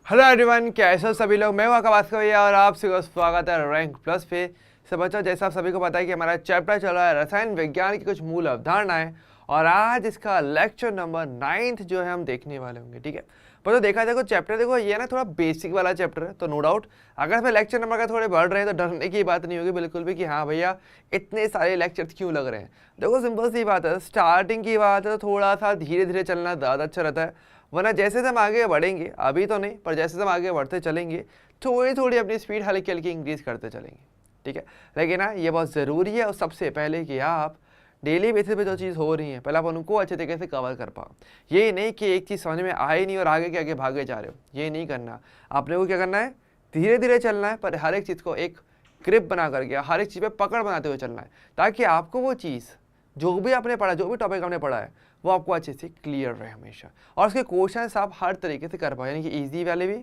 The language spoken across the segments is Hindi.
हेलो एवरीवन, कैसे हो सभी लोग। मैं हूं आकाश भैया और आप सभी का स्वागत है रैंक प्लस पे। सब बच्चों, जैसा आप सभी को पता है कि हमारा चैप्टर चल रहा है रसायन विज्ञान की कुछ मूल अवधारणाएं, और आज इसका लेक्चर नंबर 9 जो है हम देखने वाले होंगे। ठीक है, पर तो देखा जाए चैप्टर, देखो ये ना थोड़ा बेसिक वाला चैप्टर है, तो नो डाउट अगर इसमें लेक्चर नंबर का थोड़े बढ़ रहे हैं तो डरने की बात नहीं होगी बिल्कुल भी कि हाँ भैया इतने सारे लेक्चर्स क्यों लग रहे हैं। देखो सिंपल सी बात है, स्टार्टिंग की बात है तो थोड़ा सा धीरे धीरे चलना ज़्यादा अच्छा रहता है, वरना जैसे हम आगे बढ़ेंगे, अभी तो नहीं पर जैसे हम आगे बढ़ते चलेंगे थोड़ी थोड़ी अपनी स्पीड हल्की हल्की इंक्रीज करते चलेंगे। ठीक है, लेकिन ना ये बहुत ज़रूरी है और सबसे पहले कि आप डेली बेसिस पे जो चीज़ हो रही है पहले आप उनको अच्छे तरीके से कवर कर पाओ। ये नहीं कि एक चीज़ समझ में आए नहीं और आगे के आगे भागे जा रहे हो, ये नहीं करना। आपने को क्या करना है, धीरे धीरे चलना है, पर हर एक चीज़ को एक ग्रिप बना करके हर एक चीज़ पे पकड़ बनाते हुए चलना है, ताकि आपको वो चीज़ जो भी आपने पढ़ा, जो भी टॉपिक आपने पढ़ा है वो आपको अच्छे से क्लियर रहे हमेशा, और उसके क्वेश्चन आप हर तरीके से कर पाओ, यानी कि ईजी वाले भी,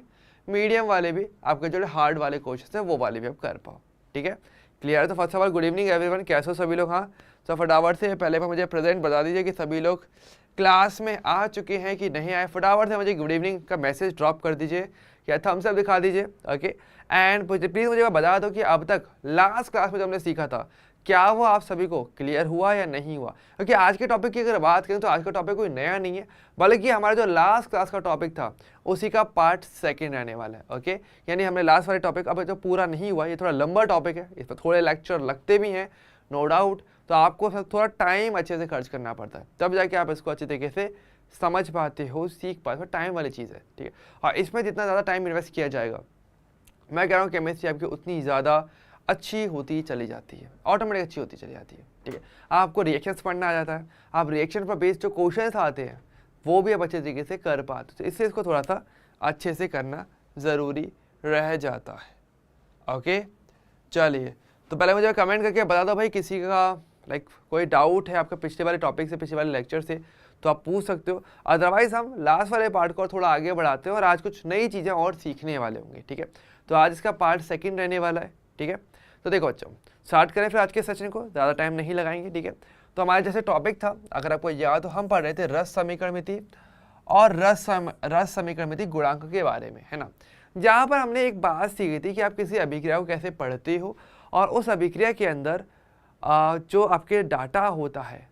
मीडियम वाले भी, आपके जो हार्ड वाले क्वेश्चन है वो वाले भी आप कर पाओ। ठीक है, क्लियर है। तो first of all good evening everyone, कैसे हो सभी लोग। हाँ, तो फटाफट से पहले पर मुझे प्रेजेंट बता दीजिए कि सभी लोग क्लास में आ चुके हैं कि नहीं आए। फटाफट से मुझे गुड इवनिंग का मैसेज ड्रॉप कर दीजिए या थम्स अप दिखा दीजिए। ओके, एंड प्लीज़ मुझे बता दो कि अब तक लास्ट क्लास में जो हमने सीखा था क्या वो आप सभी को क्लियर हुआ या नहीं हुआ। क्योंकि आज के टॉपिक की अगर बात करें तो आज का टॉपिक कोई नया नहीं है, बल्कि हमारा जो लास्ट क्लास का टॉपिक था उसी का पार्ट सेकंड रहने वाला है। ओके, यानी हमने लास्ट वाले टॉपिक अब जो पूरा नहीं हुआ, ये थोड़ा लंबा टॉपिक है, इस पर थोड़े लेक्चर लगते भी हैं नो डाउट, तो आपको थोड़ा टाइम अच्छे से खर्च करना पड़ता है, तब जाके आप इसको अच्छे तरीके से समझ पाते हो, सीख पाते हो। टाइम वाली चीज़ है, ठीक है, और इसमें जितना ज़्यादा टाइम इन्वेस्ट किया जाएगा, मैं कह रहा हूँ केमिस्ट्री आपकी उतनी ज़्यादा अच्छी होती चली जाती है, ऑटोमेटिक अच्छी होती चली जाती है। ठीक है, आपको रिएक्शंस पढ़ना आ जाता है, आप रिएक्शन पर बेस्ड जो क्वेश्चंस आते हैं वो भी आप अच्छे तरीके से कर पाते, तो इससे इसको थोड़ा सा अच्छे से करना ज़रूरी रह जाता है। ओके, चलिए, तो पहले मुझे कमेंट करके बता दो भाई किसी का कोई डाउट है आपका पिछले वाले टॉपिक से, पिछले वाले लेक्चर से, तो आप पूछ सकते हो। अदरवाइज हम लास्ट वाले पार्ट को थोड़ा आगे बढ़ाते हैं और आज कुछ नई चीज़ें और सीखने वाले होंगे। ठीक है, तो आज इसका पार्ट सेकंड रहने वाला है। ठीक है, तो देखो बच्चों, स्टार्ट करें फिर आज के सेशन को, ज़्यादा टाइम नहीं लगाएंगे। ठीक है, तो हमारे जैसे टॉपिक था, अगर आपको याद हो, हम पढ़ रहे थे रस समीकरणमिति और रस समीकरणमिति गुणांक के बारे में, है ना, जहाँ पर हमने एक बात सीखी थी कि आप किसी अभिक्रिया को कैसे पढ़ते हो और उस अभिक्रिया के अंदर जो आपके डाटा होता है,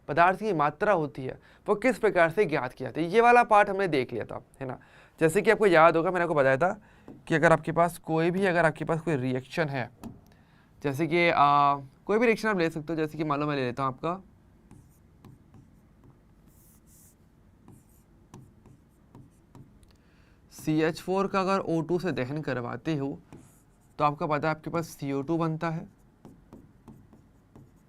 पदार्थ की मात्रा होती है, वो किस प्रकार से ज्ञात की जाती है। ये वाला पार्ट हमने देख लिया था, है ना। जैसे कि आपको याद होगा, मैंने आपको बताया था कि अगर आपके पास कोई रिएक्शन है, जैसे कि कोई भी रिएक्शन आप ले सकते हो, जैसे कि मान लो मैं ले लेता हूँ आपका CH4 का अगर O2 से दहन करवाते हो तो आपका पता है आपके पास CO2 बनता है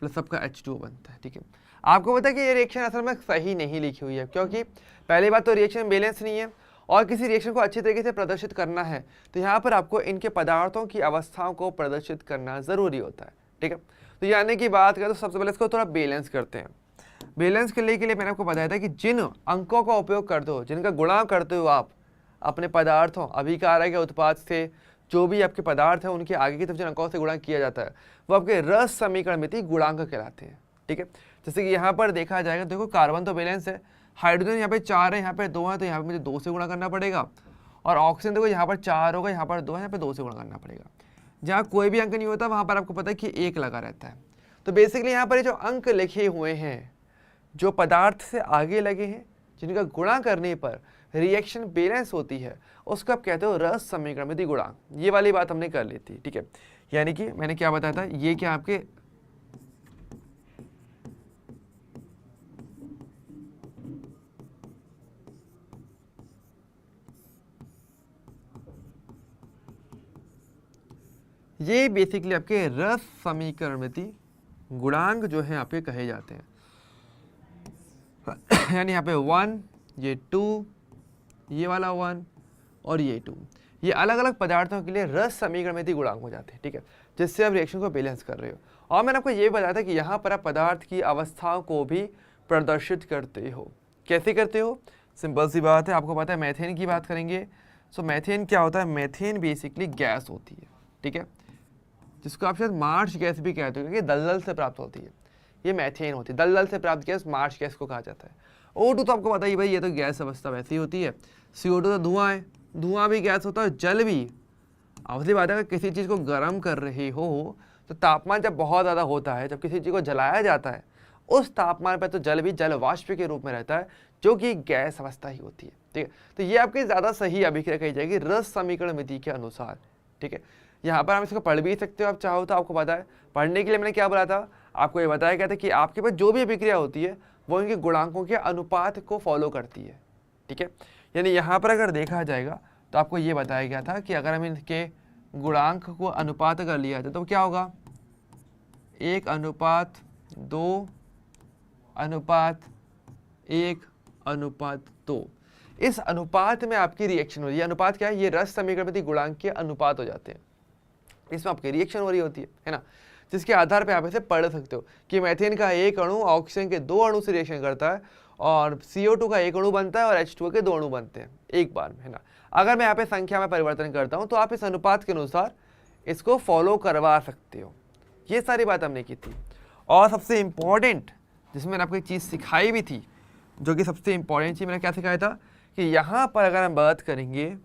प्लस आपका H2 बनता है। ठीक है, आपको पता है कि ये रिएक्शन असल में सही नहीं लिखी हुई है, क्योंकि पहली बात तो रिएक्शन बैलेंस नहीं है, और किसी रिएक्शन को अच्छी तरीके से प्रदर्शित करना है तो यहाँ पर आपको इनके पदार्थों की अवस्थाओं को प्रदर्शित करना ज़रूरी होता है। ठीक है, तो यानी कि बात करें तो सबसे पहले इसको थोड़ा बैलेंस करते हैं। बैलेंस करने के लिए मैंने आपको बताया था कि जिन अंकों का उपयोग करते हो, जिनका गुणा करते हो आप अपने पदार्थों, अभिकारक के उत्पाद से जो भी आपके पदार्थ है उनके आगे की तरफ जिन अंकों से गुणा किया जाता है वो आपके रस समीकरणमिति गुणांक कहलाते हैं। ठीक है, जैसे कि यहाँ पर देखा जाएगा, देखो कार्बन तो बैलेंस है, हाइड्रोजन यहाँ पे 4 है, यहाँ पे 2 है, तो यहाँ पे मुझे 2 से गुणा करना पड़ेगा, और ऑक्सीजन देखो यहाँ पर 4 होगा, यहाँ पर 2 है, यहाँ पे 2 से गुणा करना पड़ेगा। जहाँ कोई भी अंक नहीं होता वहाँ पर आपको पता है कि 1 लगा रहता है। तो बेसिकली यहाँ पर जो अंक लिखे हुए हैं, जो पदार्थ से आगे लगे हैं, जिनका गुणा करने पर रिएक्शन बैलेंस होती है, उसको आप कहते हो रस समीकरणमिति गुणांक। ये वाली बात हमने कर ली थी। ठीक है, यानी कि मैंने क्या बताया था, ये क्या आपके ये बेसिकली आपके रस समीकरणमिति गुणांक जो है आपके कहे जाते हैं। यानी यहाँ पे 1, ये 2, ये वाला 1 और ये 2, ये अलग अलग पदार्थों के लिए रस समीकरणमिति गुणांक हो जाते हैं। ठीक है, जिससे आप रिएक्शन को बैलेंस कर रहे हो। और मैंने आपको ये भी बताया था कि यहाँ पर आप पदार्थ की अवस्थाओं को भी प्रदर्शित करते हो। कैसे करते हो, सिंपल सी बात है, आपको पता है मैथेन की बात करेंगे। सो मैथेन क्या होता है, मैथेन बेसिकली गैस होती है। ठीक है, जिसको आप शायद मार्च गैस भी कहते हो, क्योंकि दलदल से प्राप्त होती है, ये मैथेन होती है। दलदल से प्राप्त गैस मार्च गैस को कहा जाता है। O2 तो आपको पता ही भाई, ये तो गैस अवस्था वैसी होती है। CO2 तो धुआं है, धुआं भी गैस होता है, जल भी। ऑब्वियसली बात है, अगर किसी चीज़ को गर्म कर रहे हो तो तापमान जब बहुत ज़्यादा होता है, जब किसी चीज़ को जलाया जाता है, उस तापमान पर तो जल भी जल वाष्प के रूप में रहता है, जो कि गैस अवस्था ही होती है। ठीक है, तो ये आपकी ज़्यादा सही अभिक्रिया कही जाएगी रस समीकरण विधि के अनुसार। ठीक है, यहाँ पर हम इसको पढ़ भी सकते हो, आप चाहो तो। आपको पता है पढ़ने के लिए मैंने क्या बोला था, आपको ये बताया गया था कि आपके पास जो भी अभिक्रिया होती है वो इनके गुणांकों के अनुपात को फॉलो करती है। ठीक है, यानी यहाँ पर अगर देखा जाएगा तो आपको ये बताया गया था कि अगर हम इनके गुणांक को अनुपात कर लिया जाए तो क्या होगा, 1:2 अनुपात 1:2। इस अनुपात में आपकी रिएक्शन हो रही है। अनुपात क्या है, ये रस समीकरण प्रति गुणांक के अनुपात हो जाते हैं, इसमें आपकी रिएक्शन हो रही होती है ना, जिसके आधार पे आप इसे पढ़ सकते हो कि मीथेन का एक अणु ऑक्सीजन के 2 अणु से रिएक्शन करता है, और CO2 का 1 अणु बनता है, और H2O के 2 अणु बनते हैं एक बार में, है ना। अगर मैं यहाँ पे संख्या में परिवर्तन करता हूँ तो आप इस अनुपात के अनुसार इसको फॉलो करवा सकते हो। ये सारी बात हमने की थी। और सबसे इम्पॉर्टेंट जिसमें मैंने आपको एक चीज़ सिखाई भी थी, जो कि सबसे इम्पॉर्टेंट चीज़ मैंने क्या सिखाया था कि यहाँ पर अगर हम बात करेंगे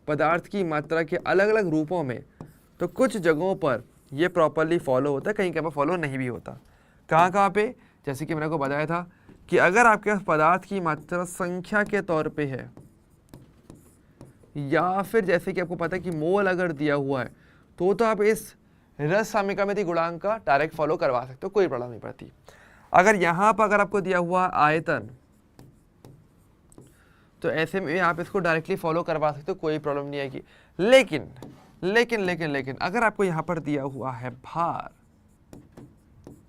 पदार्थ की मात्रा के अलग अलग रूपों में, तो कुछ जगहों पर ये प्रॉपरली फॉलो होता है, कहीं कहीं पर फॉलो नहीं भी होता। कहाँ कहाँ पे, जैसे कि मैंने आपको बताया था कि अगर आपके पास पदार्थ की मात्रा संख्या के तौर पे है, या फिर जैसे कि आपको पता है कि मोल अगर दिया हुआ है तो आप इस रस समीकरण गुणांक का डायरेक्ट फॉलो करवा सकते हो, कोई प्रॉब्लम नहीं पड़ती। अगर यहाँ पर अगर आपको दिया हुआ आयतन, तो ऐसे में आप इसको डायरेक्टली फॉलो करवा सकते हो, कोई प्रॉब्लम नहीं आएगी। लेकिन लेकिन लेकिन लेकिन अगर आपको यहाँ पर दिया हुआ है भार,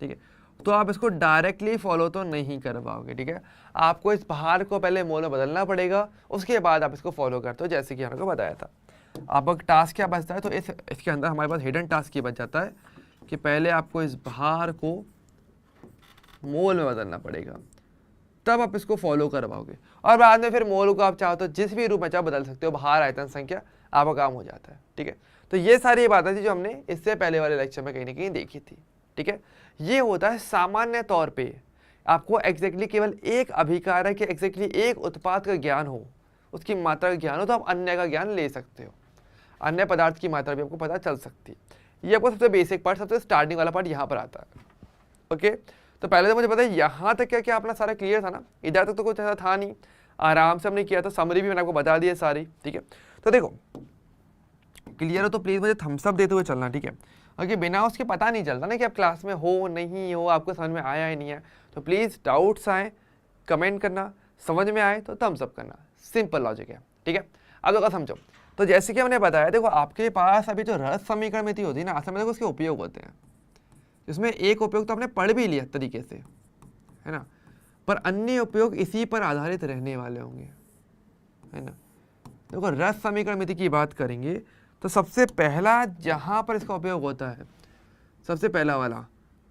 ठीक है, तो आप इसको डायरेक्टली फॉलो तो नहीं कर पाओगे। ठीक है, आपको इस भार को पहले मोल में बदलना पड़ेगा, उसके बाद आप इसको फॉलो करते हो, जैसे कि हमको बताया था। अब टास्क क्या बचता है, तो इसके अंदर हमारे पास हिडन टास्क ये बच जाता है कि पहले आपको इस भार को मोल में बदलना पड़ेगा, तब आप इसको फॉलो करवाओगे, और बाद में फिर मोल को आप चाहो तो जिस भी रूप में चाहो बदल सकते हो, भार आयतन संख्या आपका काम हो जाता है। ठीक है, तो ये सारी बातें थी जो हमने इससे पहले वाले लेक्चर में कहीं ना कहीं देखी थी। ठीक है, ये होता है सामान्य तौर पे आपको एग्जैक्टली केवल एक अभिकारक या एग्जैक्टली एक उत्पाद का ज्ञान हो, उसकी मात्रा का ज्ञान हो, तो आप अन्य का ज्ञान ले सकते हो, अन्य पदार्थ की मात्रा भी आपको पता चल सकती है। ये आपको सबसे बेसिक पार्ट, सबसे स्टार्टिंग वाला पार्ट यहाँ पर आता है। ओके, तो पहले तो मुझे पता है यहाँ तक क्या क्या अपना सारा क्लियर था ना, इधर तक तो कुछ ऐसा था नहीं, आराम से हमने किया था, समरी भी मैंने आपको बता दी है सारी। ठीक है, तो देखो क्लियर हो तो प्लीज़ मुझे थम्स अप देते हुए चलना। ठीक है, क्योंकि बिना उसके पता नहीं चलता ना कि आप क्लास में हो नहीं हो, आपको समझ में आया ही नहीं है। तो प्लीज़ डाउट्स आए कमेंट करना, समझ में आए तो थम्स अप करना, सिंपल लॉजिक है। ठीक है, अब देखो समझो, तो जैसे कि हमने बताया, देखो आपके पास अभी जो रस समीकरण में होती है ना, असल में देखो उसके उपयोग होते हैं, जिसमें एक उपयोग तो आपने पढ़ भी लिया तरीके से, है ना, पर अन्य उपयोग इसी पर आधारित रहने वाले होंगे, है ना। देखो रस समीकरण मिति की बात करेंगे तो सबसे पहला जहां पर इसका उपयोग होता है, सबसे पहला वाला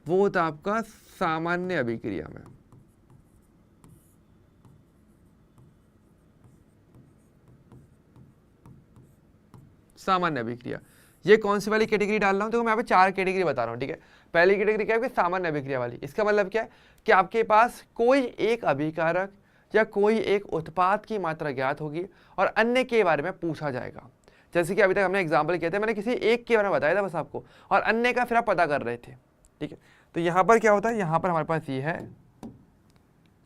वो होता है आपका सामान्य अभिक्रिया में। सामान्य अभिक्रिया, ये कौन सी वाली कैटेगरी डाल रहा हूं, देखो मैं यहाँ पे 4 कैटेगरी बता रहा हूँ। ठीक है, पहली कैटेगरी क्या है, सामान्य अभिक्रिया वाली। इसका मतलब क्या है कि आपके पास कोई एक अभिकारक या कोई एक उत्पाद की मात्रा ज्ञात होगी और अन्य के बारे में पूछा जाएगा। जैसे कि अभी तक हमने एग्जाम्पल किए थे, मैंने किसी एक के बारे में बताया था बस आपको, और अन्य का फिर आप पता कर रहे थे। ठीक है, तो यहाँ पर क्या होता है, यहाँ पर हमारे पास ये है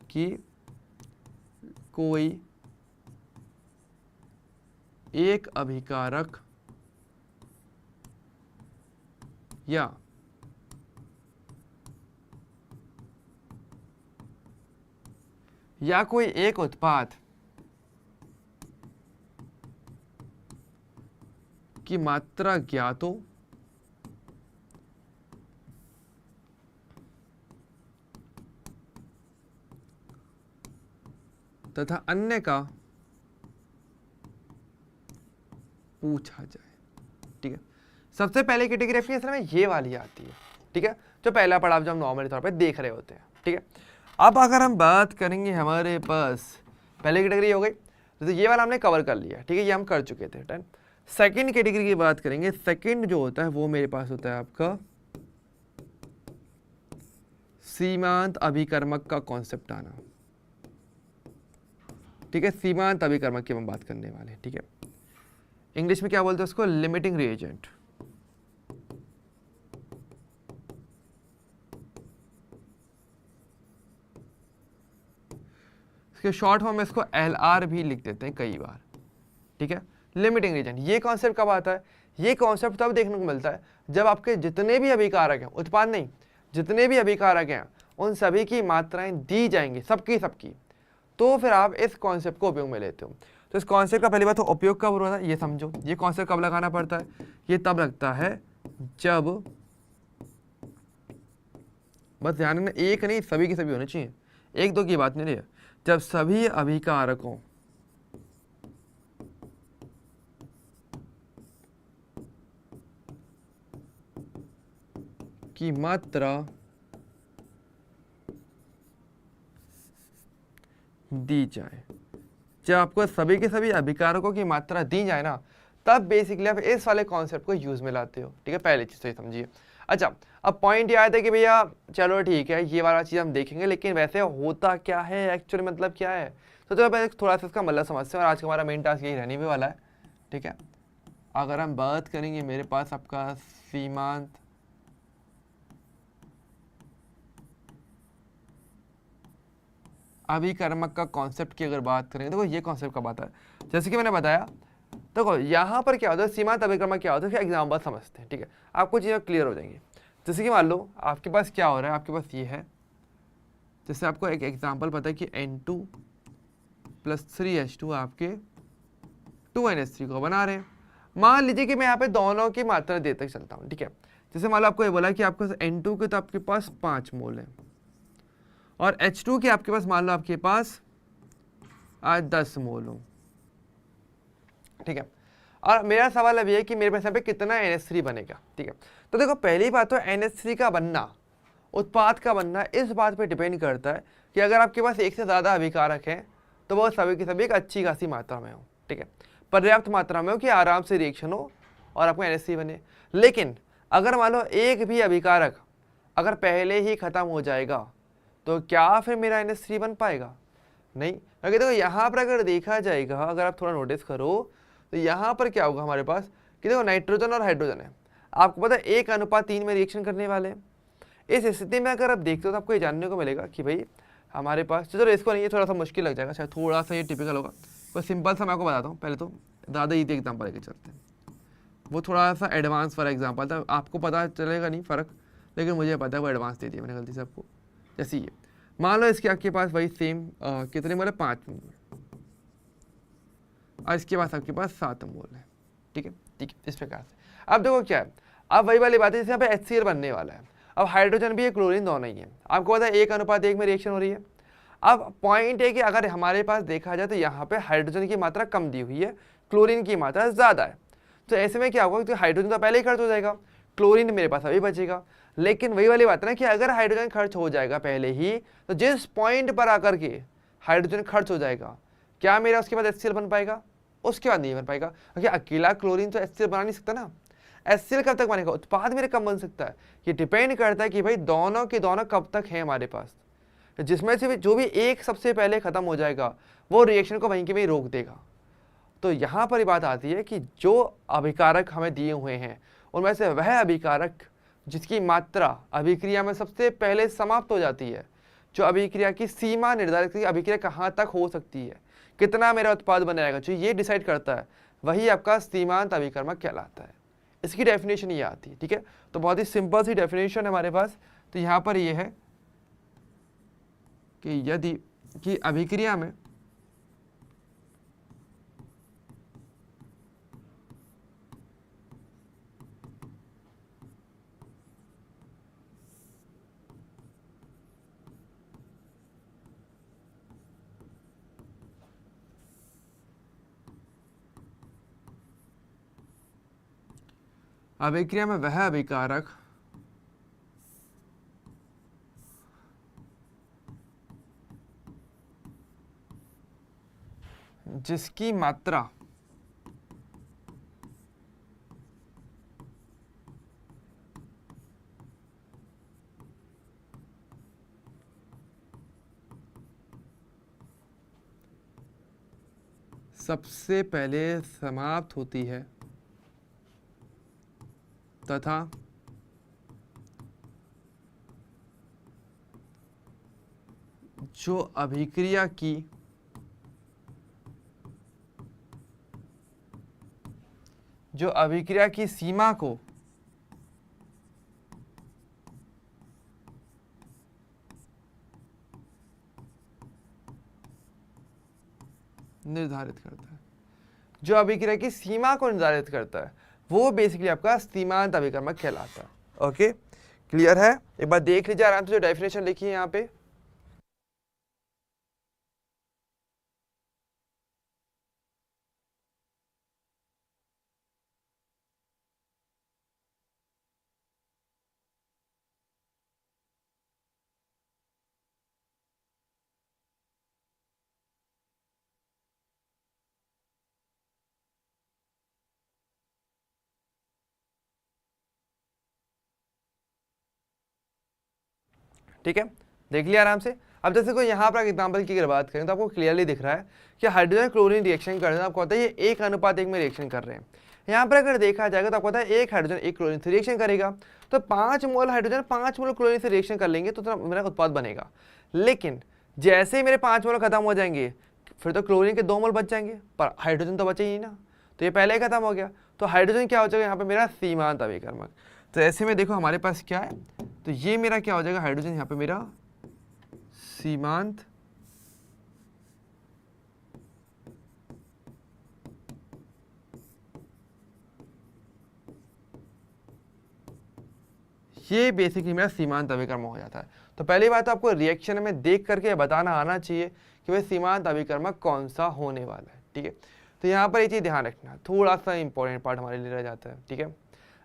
कि कोई एक अभिकारक या कोई एक उत्पाद की मात्रा ज्ञात हो तथा अन्य का पूछा जाए। ठीक है, सबसे पहले कैटेगरी आपकी असल में ये वाली आती है। ठीक है, जो पहला पड़ाव जो हम नॉर्मली तौर पे देख रहे होते हैं। ठीक है, अब अगर हम बात करेंगे, हमारे पास पहली कैटेगरी हो गई, तो ये वाला हमने कवर कर लिया। ठीक है, ये हम कर चुके थे। डन। सेकंड कैटेगरी की बात करेंगे, सेकंड जो होता है वो मेरे पास होता है आपका सीमांत अभिकर्मक का कॉन्सेप्ट आना। ठीक है, सीमांत अभिकर्मक की हम बात करने वाले हैं। ठीक है, इंग्लिश में क्या बोलते हैं उसको, लिमिटिंग रिएजेंट। इसके शॉर्ट फॉर्म में इसको LR भी लिख देते हैं कई बार। ठीक है, लिमिटिंग रिएजेंट। ये कॉन्सेप्ट कब आता है, ये कॉन्सेप्ट तब देखने को मिलता है जब आपके जितने भी अभिकारक हैं, उत्पाद नहीं, जितने भी अभिकारक हैं उन सभी की मात्राएं दी जाएंगी, सबकी सबकी, तो फिर आप इस कॉन्सेप्ट को उपयोग में लेते हो। तो इस कॉन्सेप्ट का पहली बात तो उपयोग कब होता है ये समझो। ये कॉन्सेप्ट कब लगाना पड़ता है, ये तब लगता है जब, बस ध्यान में एक नहीं, सभी की सभी होनी चाहिए, एक दो की बात नहीं है, जब सभी अभिकारकों की मात्रा दी जाए, जब आपको सभी के सभी अभिकारकों की मात्रा दी जाए ना, तब बेसिकली आप इस वाले कॉन्सेप्ट को यूज में लाते हो। ठीक है, पहली चीज तो ये समझिए। अच्छा, अब पॉइंट ये आया था कि भैया चलो ठीक है, ये वाला चीज हम देखेंगे, लेकिन वैसे होता क्या है एक्चुअली, मतलब क्या है, तो चलो पहले थोड़ा सा इसका मतलब समझते हैं, और आज का हमारा मेन टास्क यही रहने भी वाला है। ठीक है, अगर हम बात करेंगे मेरे पास आपका सीमांत अभिकर्मक का कॉन्सेप्ट की अगर बात करें, देखो ये कॉन्सेप्ट कब आता है, जैसे कि मैंने बताया, देखो यहाँ पर क्या होता है, सीमांत अभिकर्मक क्या होता है, फिर एग्जाम्पल समझते हैं। ठीक है, आपको चीज़ें क्लियर हो जाएंगी। जैसे कि मान लो आपके पास क्या हो रहा है, आपके पास ये है, जैसे आपको एक एग्जाम्पल पता है कि N2 + 3H2 आपके 2NH3 को बना रहे हैं। मान लीजिए कि मैं यहाँ पे दोनों की मात्रा देते चलता हूँ। ठीक है, जैसे मान लो आपको ये बोला कि आपके N2 के तो आपके पास 5 मोल है, और H2 के आपके पास मान लो आपके पास आज 10 मोल हो। ठीक है, और मेरा सवाल अभी है कि मेरे पास यहाँ पे कितना NH3 बनेगा। ठीक है, तो देखो पहली बात तो NH3 का बनना, उत्पाद का बनना, इस बात पे डिपेंड करता है कि अगर आपके पास एक से ज़्यादा अभिकारक हैं तो वो सभी की सभी एक अच्छी खासी मात्रा में हो। ठीक है, पर्याप्त मात्रा में हो कि आराम से रिएक्शन हो और आपको NH3 बने। लेकिन अगर मान लो एक भी अभिकारक अगर पहले ही ख़त्म हो जाएगा तो क्या फिर मेरा NH3 बन पाएगा? नहीं। क्योंकि देखो यहाँ पर अगर देखा जाएगा, अगर आप थोड़ा नोटिस करो तो यहाँ पर क्या होगा हमारे पास कि देखो नाइट्रोजन और हाइड्रोजन है, आपको पता है 1:3 में रिएक्शन करने वाले हैं। इस स्थिति में अगर आप देखते हो तो आपको ये जानने को मिलेगा कि भाई हमारे पास, चलो इसको नहीं, ये थोड़ा सा मुश्किल लग जाएगा शायद, थोड़ा सा ये टिपिकल होगा, कोई सिंपल सा मैं आपको बताता हूँ। पहले तो ज़्यादा ईजी एग्जाम्पल लेके चलते हैं, वो थोड़ा सा एडवांस वाला एग्जाम्पल था, आपको पता चलेगा नहीं फ़र्क, लेकिन मुझे पता है वो एडवांस दे दिया मैंने गलती से आपको। जैसे ये मान लो इसके आपके पास वही सेम कितने मोल है, 5 मोल, और इसके पास आपके पास 7 मोल है। ठीक है, ठीक है, इस प्रकार से। अब देखो क्या है, अब वही वाली बात है, जैसे यहाँ पे HCl बनने वाला है, अब हाइड्रोजन भी है, क्लोरीन दोनों ही है, आपको पता है 1:1 में रिएक्शन हो रही है। अब पॉइंट है कि अगर हमारे पास देखा जाए तो यहाँ पे हाइड्रोजन की मात्रा कम दी हुई है, क्लोरीन की मात्रा ज़्यादा है, तो ऐसे में क्या होगा, तो हाइड्रोजन तो पहले ही खर्च हो जाएगा, क्लोरीन मेरे पास अभी बचेगा। लेकिन वही वाली बात है ना कि अगर हाइड्रोजन खर्च हो जाएगा पहले ही, तो जिस पॉइंट पर आकर के हाइड्रोजन खर्च हो जाएगा, क्या मेरा उसके बाद HCl बन पाएगा? उसके बाद नहीं बन पाएगा, क्योंकि अकेला क्लोरीन तो HCl बना नहीं सकता ना। HCl कब तक बनेगा, उत्पाद मेरे कब बन सकता है, ये डिपेंड करता है कि भाई दोनों के दोनों कब तक है हमारे पास, जिसमें से भी जो भी एक सबसे पहले खत्म हो जाएगा वो रिएक्शन को वहीं के वहीं रोक देगा। तो यहाँ पर बात आती है कि जो अभिकारक हमें दिए हुए हैं उनमें से वह अभिकारक जिसकी मात्रा अभिक्रिया में सबसे पहले समाप्त हो जाती है, जो अभिक्रिया की सीमा निर्धारित करती है, अभिक्रिया कहाँ तक हो सकती है, कितना मेरा उत्पाद बनाएगा, जो ये डिसाइड करता है, वही आपका सीमांत अभिकर्मक कहलाता है। इसकी डेफिनेशन ये आती है। ठीक है, तो बहुत ही सिंपल सी डेफिनेशन है हमारे पास। तो यहाँ पर ये है कि यदि कि अभिक्रिया में वह अभिकारक जिसकी मात्रा सबसे पहले समाप्त होती है तथा जो अभिक्रिया की सीमा को निर्धारित करता है, जो अभिक्रिया की सीमा को निर्धारित करता है वो बेसिकली आपका सीमांत अभिकर्मक कहलाता है। ओके, क्लियर है? एक बार देख लीजिए आराम से जो डेफिनेशन लिखी है यहाँ पे। ठीक है, देख लिया आराम से। अब जैसे कोई यहाँ पर एग्जांपल की अगर बात करें तो आपको क्लियरली दिख रहा है कि हाइड्रोजन क्लोरीन रिएक्शन कर रहे हैं, आपको पता है ये 1:1 में रिएक्शन कर रहे हैं। यहाँ पर अगर देखा जाएगा तो आपको पता है एक हाइड्रोजन एक क्लोरीन से रिएक्शन करेगा, तो 5 मोल हाइड्रोजन 5 मोल क्लोरीन से रिएक्शन कर लेंगे तो मेरा उत्पाद बनेगा। लेकिन जैसे ही मेरे 5 मोल खत्म हो जाएंगे फिर तो क्लोरीन के 2 मोल बच जाएंगे, पर हाइड्रोजन तो बचे ही ना, तो ये पहले ही खत्म हो गया। तो हाइड्रोजन क्या हो जाएगा यहाँ पे मेरा सीमांत अभिकर्मक। तो ऐसे में देखो हमारे पास क्या है, तो ये मेरा क्या हो जाएगा, हाइड्रोजन यहाँ पे मेरा सीमांत ये बेसिकली मेरा सीमांत अभिकर्मक हो जाता है। तो पहली बात तो आपको रिएक्शन में देख करके बताना आना चाहिए कि भाई सीमांत अभिकर्मक कौन सा होने वाला है। ठीक है, तो यहाँ पर ये चीज़ ध्यान रखना, थोड़ा सा इंपॉर्टेंट पार्ट हमारे लिए रह जाता है। ठीक है,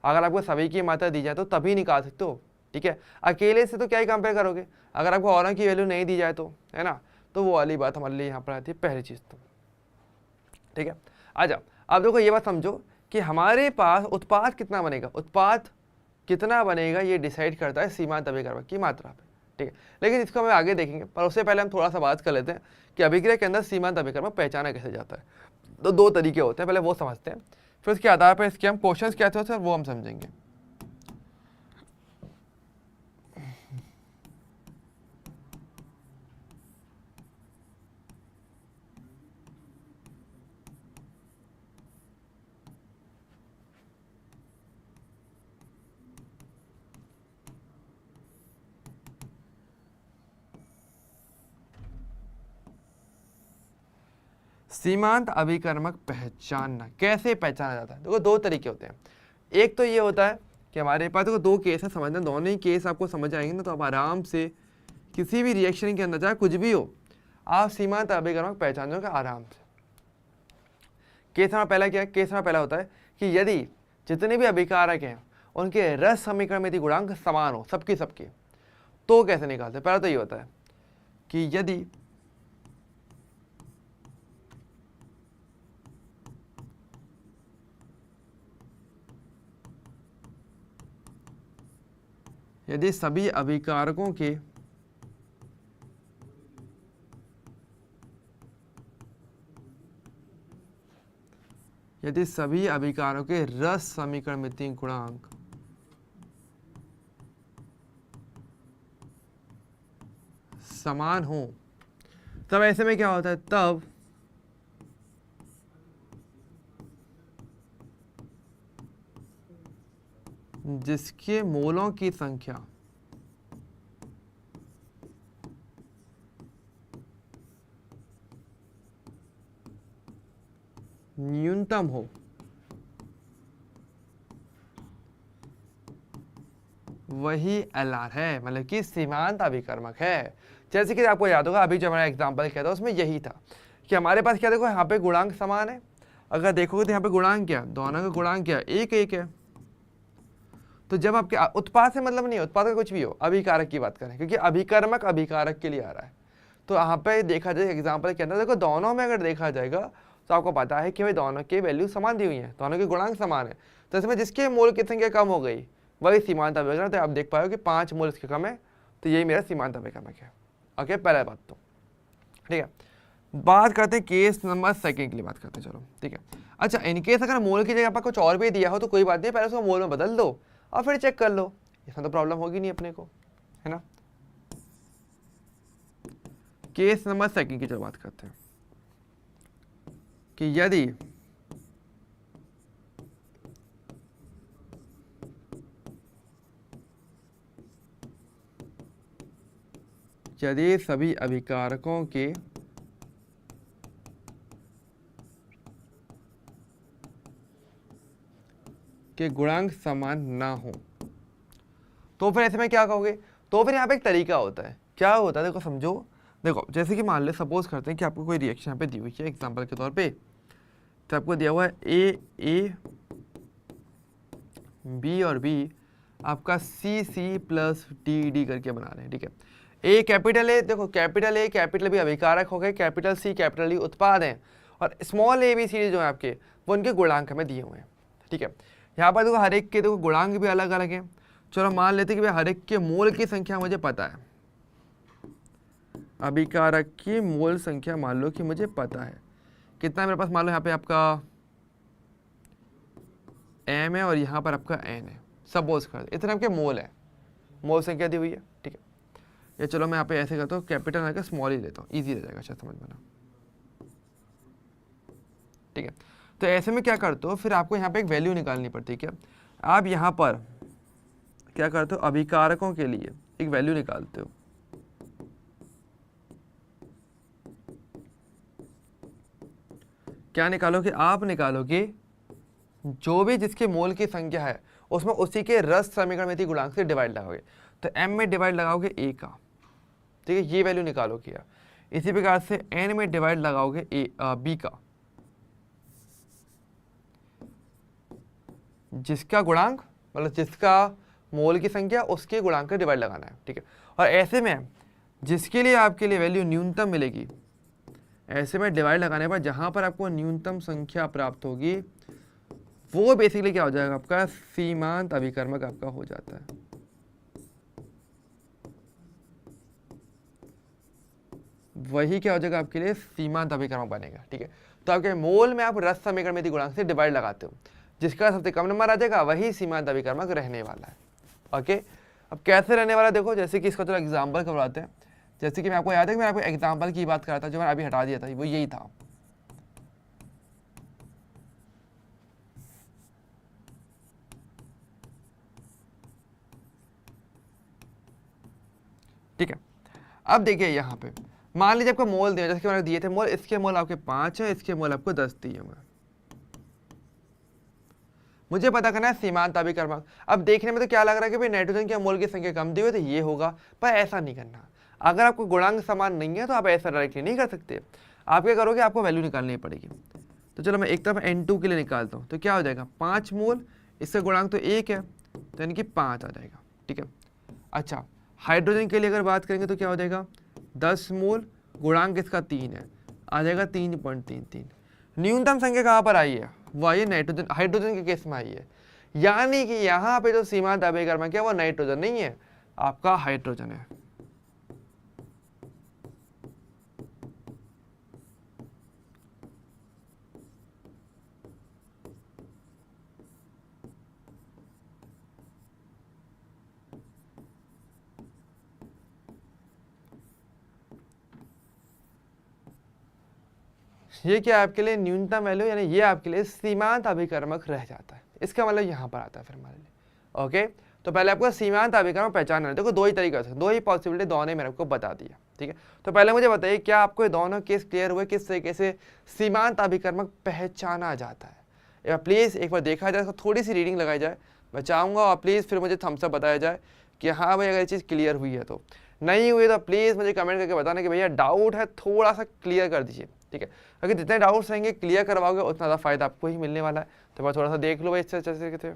अगर आपको सभी की मात्रा दी जाए तो तभी निकाल सकते हो। ठीक है, अकेले से तो क्या ही कंपेयर करोगे, अगर आपको औरों की वैल्यू नहीं दी जाए तो, है ना, तो वो वाली बात हमारे लिए यहाँ पर आती है पहली चीज़ तो। ठीक है, अच्छा अब देखो ये बात समझो कि हमारे पास उत्पाद कितना बनेगा, उत्पाद कितना बनेगा ये डिसाइड करता है सीमांत अभिकर्मक की मात्रा पे। ठीक है, लेकिन इसको हम आगे देखेंगे, पर उससे पहले हम थोड़ा सा बात कर लेते हैं कि अभिक्रिया के अंदर सीमांत अभिकर्मक पहचाना कैसे जाता है। तो 2 तरीके होते हैं, पहले वो समझते हैं, फिर उसके आधार पर इसके हम क्वेश्चंस क्या थे सर वो हम समझेंगे। सीमांत अभिकर्मक पहचानना, कैसे पहचाना जाता है? देखो 2 तरीके होते हैं। एक तो ये होता है कि हमारे पास देखो 2 केस है, समझना, दोनों ही केस आपको समझ आएंगे ना, तो आप आराम से किसी भी रिएक्शन के अंदर चाहे कुछ भी हो आप सीमांत अभिकर्मक पहचान जाओगे आराम से। केस हमारा पहला क्या है, केस हमारा पहला होता है कि यदि जितने भी अभिकारक हैं उनके रस समीकरण में यदि गुणांक समान हो सबके सबके, तो कैसे निकालते हैं? पहला तो ये होता है कि यदि सभी अभिकारकों के रस समीकरण में तीन गुणांक समान हो, तब ऐसे में क्या होता है, तब जिसके मोलों की संख्या न्यूनतम हो वही एलआर है, मतलब कि सीमांत अभिकर्मक है। जैसे कि आपको याद होगा अभी जो हमारा एग्जांपल किया था उसमें यही था कि हमारे पास क्या, देखो यहाँ पे गुणांक समान है, अगर देखोगे तो यहाँ पे गुणांक क्या, दोनों का गुणांक क्या, 1 है। तो जब आपके उत्पाद से मतलब नहीं है, उत्पाद का कुछ भी हो, अभिकारक की बात करें, क्योंकि अभिकर्मक अभिकारक के लिए आ रहा है। तो यहाँ पे देखा जाए एग्जाम्पल के अंदर देखो दोनों में अगर देखा जाएगा तो आपको पता है कि भाई दोनों की वैल्यू समान दी हुई है, दोनों के गुणांक समान है, तो इसमें जिसके मोल की संख्या कम हो गई वही सीमांत अभिकर्मक। तो आप देख पाओ कि 5 मोल इसके कम है, तो यही मेरा सीमांत अभिकर्मक है। ओके, पहला बात तो ठीक है। बात करते हैं केस नंबर सेकंड के लिए बात करते हैं, चलो ठीक है। अच्छा, इनकेस अगर मोल की जगह पर कुछ और भी दिया हो तो कोई बात नहीं, पहले उसको मोल में बदल दो और फिर चेक कर लो, इसमें तो प्रॉब्लम होगी नहीं अपने को, है ना। केस नंबर सेकंड की जो बात करते हैं कि यदि सभी अभिकारकों के गुणांक समान ना हो तो फिर ऐसे में क्या कहोगे। तो फिर यहाँ पे एक तरीका होता है, क्या होता है देखो समझो। देखो जैसे कि मान ले, सपोज करते हैं कि आपको कोई रिएक्शन यहाँ पे दी हुई है एग्जांपल के तौर पे, तो आपको दिया हुआ है ए बी और बी आपका सी प्लस डी करके बना रहे हैं, ठीक है। ए कैपिटल ए, देखो कैपिटल ए कैपिटल बी अभिकारक हो गए, कैपिटल सी कैपिटल डी उत्पाद हैं, और स्मॉल ए बी सी जो है आपके वो उनके गुणांक हमें दिए हुए हैं, ठीक है। यहाँ पर देखो हर एक के देखो गुणांक भी अलग अलग हैं। चलो मान लेते कि भाई हर एक के मोल की संख्या मुझे पता है, अभिकारक की मोल संख्या मान लो कि मुझे पता है कितना मेरे पास, मान लो यहाँ पे आपका एम है और यहाँ पर आपका एन है, सपोज कर इतने आपके मोल है, मोल संख्या दी हुई है, ठीक है। ये चलो मैं यहाँ पे ऐसे करता हूँ, कैपिटल आकर स्मॉल ही लेता हूँ, ईजी रह जाएगा, अच्छा समझ में ना, ठीक है। तो ऐसे में क्या करते हो, फिर आपको यहाँ पे एक वैल्यू निकालनी पड़ती है, क्या आप यहाँ पर क्या करते हो, अभिकारकों के लिए एक वैल्यू निकालते हो। क्या निकालोगे, आप निकालोगे जो भी जिसके मोल की संख्या है उसमें उसी के रस समीकरण में गुणांक से डिवाइड लगाओगे, तो m में डिवाइड लगाओगे a का, ठीक है, ये वैल्यू निकालो किया। इसी प्रकार से n में डिवाइड लगाओगे b का, जिसका गुणांक मतलब जिसका मोल की संख्या उसके गुणांक का डिवाइड लगाना है, ठीक है। और ऐसे में जिसके लिए आपके लिए वैल्यू न्यूनतम मिलेगी, ऐसे में डिवाइड लगाने पर जहां पर आपको न्यूनतम संख्या प्राप्त होगी वो बेसिकली क्या हो जाएगा, आपका सीमांत अभिकर्मक आपका हो जाता है। वही क्या हो जाएगा आपके लिए, सीमांत अभिकर्मक बनेगा, ठीक है। तो आपके मोल में आप रस समीकरण में गुणांक से डिवाइड लगाते हो, जिसका सबसे कम नंबर आ जाएगा वही सीमांत अभिकर्मक रहने वाला है, ओके। अब कैसे रहने वाला देखो, जैसे कि इसका थोड़ा एग्जाम्पल करवाते हैं। जैसे कि मैं आपको याद है कि मैं आपको एग्जाम्पल की बात कर रहा था, जो मैंने अभी हटा दिया था, वो यही था। ठीक है, अब देखिए यहाँ पे मान लीजिए आपको मोल दिया, जैसे कि मैंने दिए थे मोल, इसके मोल आपके 5 है, इसके मोल आपको 10 दिए हुए। मुझे पता करना है सीमांत अभिकर्मक। अब देखने में तो क्या लग रहा है कि भाई नाइट्रोजन के मोल की संख्या कम दी हुई तो ये होगा, पर ऐसा नहीं करना। अगर आपको गुणांक समान नहीं है तो आप ऐसा डायरेक्टली नहीं कर सकते, आप क्या करोगे, आपको वैल्यू निकालनी पड़ेगी। तो चलो मैं एक तरफ N2 के लिए निकालता हूँ, तो क्या हो जाएगा 5 मोल, इसका गुणांक तो 1 है, तो यानी कि 5 आ जाएगा, ठीक है। अच्छा, हाइड्रोजन के लिए अगर बात करेंगे तो क्या हो जाएगा 10 मोल, गुणांक इसका 3 है, आ जाएगा 3.33। न्यूनतम संख्या कहाँ पर आई है, वो आई है नाइट्रोजन, हाइड्रोजन के केस में आई है। यानी कि यहाँ पे जो सीमांत अभिकर्मक है वो नाइट्रोजन नहीं है, आपका हाइड्रोजन है। ये क्या आपके लिए न्यूनतम वैल्यू, यानी ये आपके लिए सीमांत अभिकर्मक रह जाता है। इसका मतलब यहाँ पर आता है फिर हमारे लिए, ओके। तो पहले आपको सीमांत अभिकर्मक पहचानना है। देखो दो ही तरीका से, दो ही पॉसिबिलिटी दोनों मैंने आपको बता दिया, ठीक है। तो पहले मुझे बताइए क्या आपको ये दोनों केस क्लियर हुए, किस तरीके से सीमांत अभिकर्मक पहचाना जाता है। प्लीज़ एक बार देखा जाए, थोड़ी सी रीडिंग लगाई जाए, मैं चाहूँगा, और प्लीज़ फिर मुझे थम्स अप बताया जाए कि हाँ भाई अगर ये चीज़ क्लियर हुई है। तो नहीं हुई तो प्लीज़ मुझे कमेंट करके बताना कि भैया डाउट है, थोड़ा सा क्लियर कर दीजिए, ठीक है। अगर जितने डाउट्स रहेंगे क्लियर करवाओगे उतना ज़्यादा फायदा आपको ही मिलने वाला है। तो बस थोड़ा सा देख लो भाई इससे अच्छे तरीके से।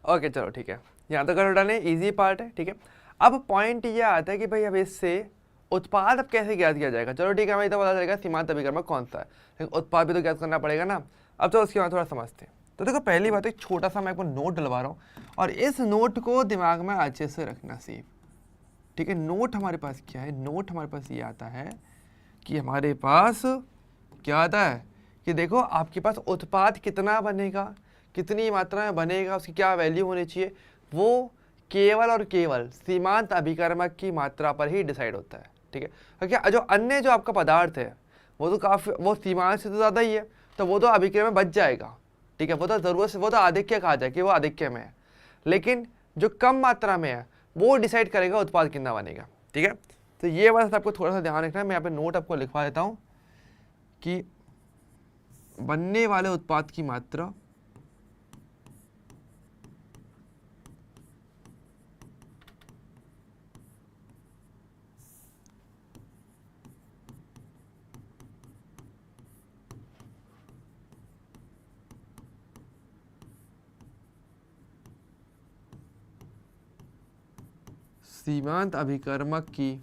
ओके चलो ठीक है, यहाँ तो कर डालें, ईजी पार्ट है। ठीक है, अब पॉइंट ये आता है कि भाई अब इससे उत्पाद अब कैसे ज्ञात किया जाएगा। चलो ठीक है, हमें तो पता चलेगा सीमांत अभिकर्मक कौन सा है, लेकिन उत्पाद भी तो ज्ञात करना पड़ेगा ना। अब तो उसके बाद थोड़ा समझते हैं। तो देखो पहली बात, एक छोटा सा मैं आपको नोट डलवा रहा हूँ, और इस नोट को दिमाग में अच्छे से रखना सीख। ठीक है, नोट हमारे पास क्या है, नोट हमारे पास ये आता है कि हमारे पास क्या आता है कि देखो आपके पास उत्पाद कितना बनेगा, कितनी मात्रा में बनेगा, उसकी क्या वैल्यू होनी चाहिए, वो केवल और केवल सीमांत अभिकर्मक की मात्रा पर ही डिसाइड होता है। ठीक है, क्योंकि जो अन्य जो आपका पदार्थ है वो तो काफ़ी, वो सीमांत से तो ज़्यादा ही है, तो वो तो अभिक्रिया में बच जाएगा। ठीक है, वो तो ज़रूरत से, वो तो आधिक्य कहा जाए कि वो आधिक्य में है, लेकिन जो कम मात्रा में है वो डिसाइड करेगा उत्पाद कितना बनेगा। ठीक है, तो ये बात आपको थोड़ा सा ध्यान रखना है। मैं यहाँ पे नोट आपको लिखवा देता हूँ कि बनने वाले उत्पाद की मात्रा सीमांत अभिकर्मक की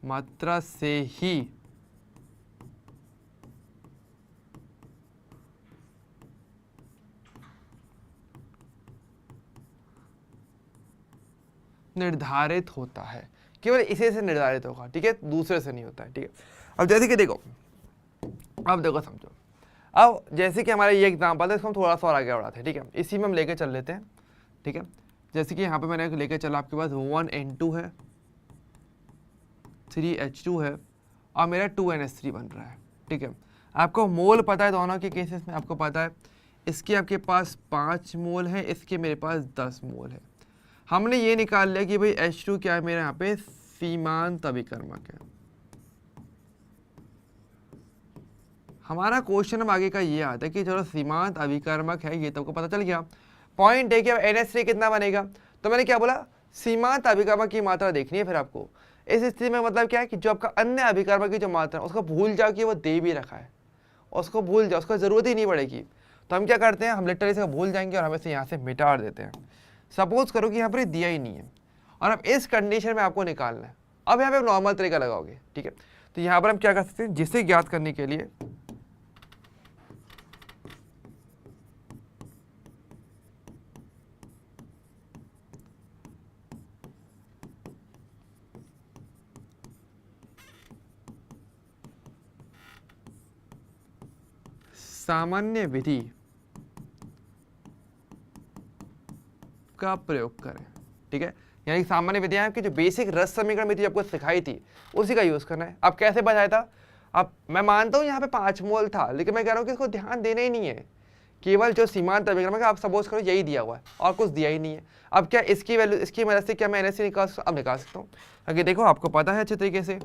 मात्रा से ही निर्धारित होता है, केवल इसी से निर्धारित होगा। ठीक है, दूसरे से नहीं होता है। ठीक है, अब जैसे कि देखो, अब देखो समझो, अब जैसे कि हमारा ये एग्जाम्पल है, इसको हम थोड़ा सा और आगे बढ़ाते हैं। ठीक है, इसी में हम लेके चल लेते हैं। ठीक है, जैसे कि यहाँ पे मैंने लेके चला, आपके पास 1N2 है, 3H2 है, और मेरा 2NH3 बन रहा है। ठीक है, आपको मोल पता है दोनों के केसेस में, आपको पता है इसके आपके पास 5 मोल है, इसके मेरे पास 10 मोल है। हमने ये निकाल लिया कि भाई H2 क्या है, मेरे यहाँ पे सीमांत अभिकर्मक है। हमारा क्वेश्चन अब आगे का ये आता है कि चलो सीमांत अभिकर्मक है, ये तो आपको पता चल गया। पॉइंट है कि अब NH3 कितना बनेगा, तो मैंने क्या बोला, सीमांत अभिकर्मक की मात्रा देखनी है। फिर आपको इस स्थिति में मतलब क्या है कि जो आपका अन्य अभिकर्मक की जो मात्रा है उसको भूल जाओ कि वो दे भी रखा है, उसको भूल जाओ, उसको ज़रूरत ही नहीं पड़ेगी। तो हम क्या करते हैं, हम लिटरली से भूल जाएंगे और हम इसे यहाँ से मिटा देते हैं। सपोज करो कि यहाँ पर दिया ही नहीं है, और अब इस कंडीशन में आपको निकालना है। अब यहाँ पे नॉर्मल तरीका लगाओगे। ठीक है, तो यहाँ पर हम क्या कर सकते हैं, जिसे ज्ञात करने के लिए सामान्य विधि का प्रयोग करें। ठीक है, यानी सामान्य विधियां की जो बेसिक रस समीकरण विधि आपको सिखाई थी उसी का यूज करना है। अब कैसे बताया था, अब मैं मानता हूं यहाँ पे 5 मोल था, लेकिन मैं कह रहा हूं कि इसको ध्यान देना ही नहीं है, केवल जो सीमांत अभिकर्मक आप सपोज करो यही दिया हुआ है और कुछ दिया ही नहीं है। अब क्या इसकी वैल्यू, इसकी मदद से क्या मैं NH निकाल सकता हूँ, अब निकाल सकता हूँ। क्योंकि देखो आपको पता है अच्छे तरीके से,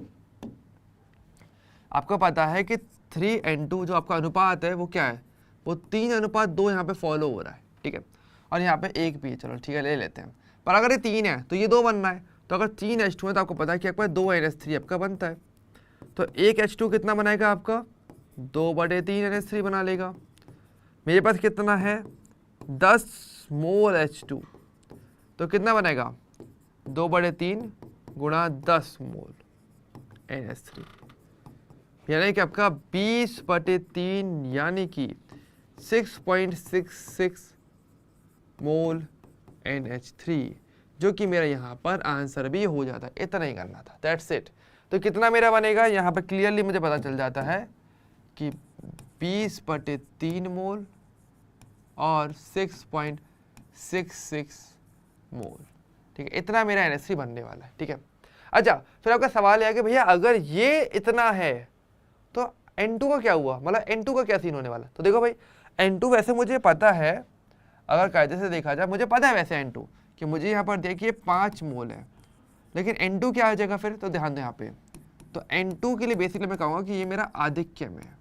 आपको पता है कि 3N2 जो आपका अनुपात है वो क्या है, वो 3:2 यहाँ पे फॉलो हो रहा है। ठीक है, और यहाँ पे 1 भी है, चलो ठीक है ले लेते हैं। पर अगर ये 3 है तो ये 2 बनना है, तो अगर 3H2 है तो आपको पता है कि आपके पास 2NH3 आपका बनता है, तो 1H2 कितना बनाएगा आपका, 2/3 NH3 बना लेगा। मेरे पास कितना है, 10 मोल H2, तो कितना बनेगा, 2/3 गुणा 10 मोल NH3, यानी कि आपका 20/3 यानी कि 6.66 मोल NH3, जो कि मेरा यहाँ पर आंसर भी हो जाता है। इतना ही करना था, दैट्स इट। तो कितना मेरा बनेगा, यहाँ पर क्लियरली मुझे पता चल जाता है कि 20/3 मोल और 6.66 मोल। ठीक है, इतना मेरा NH3 बनने वाला है। ठीक है, अच्छा फिर आपका सवाल है कि भैया अगर ये इतना है तो N2 का क्या हुआ, मतलब N2 का क्या सीन होने वाला। तो देखो भाई N2 वैसे मुझे पता है, अगर कायदे से देखा जाए मुझे पता है वैसे N2 कि मुझे यहाँ पर देखिए 5 मोल है, लेकिन N2 क्या आ जाएगा फिर, तो ध्यान दो यहाँ पे, तो N2 के लिए बेसिकली मैं कहूँगा कि ये मेरा आधिक्य में है,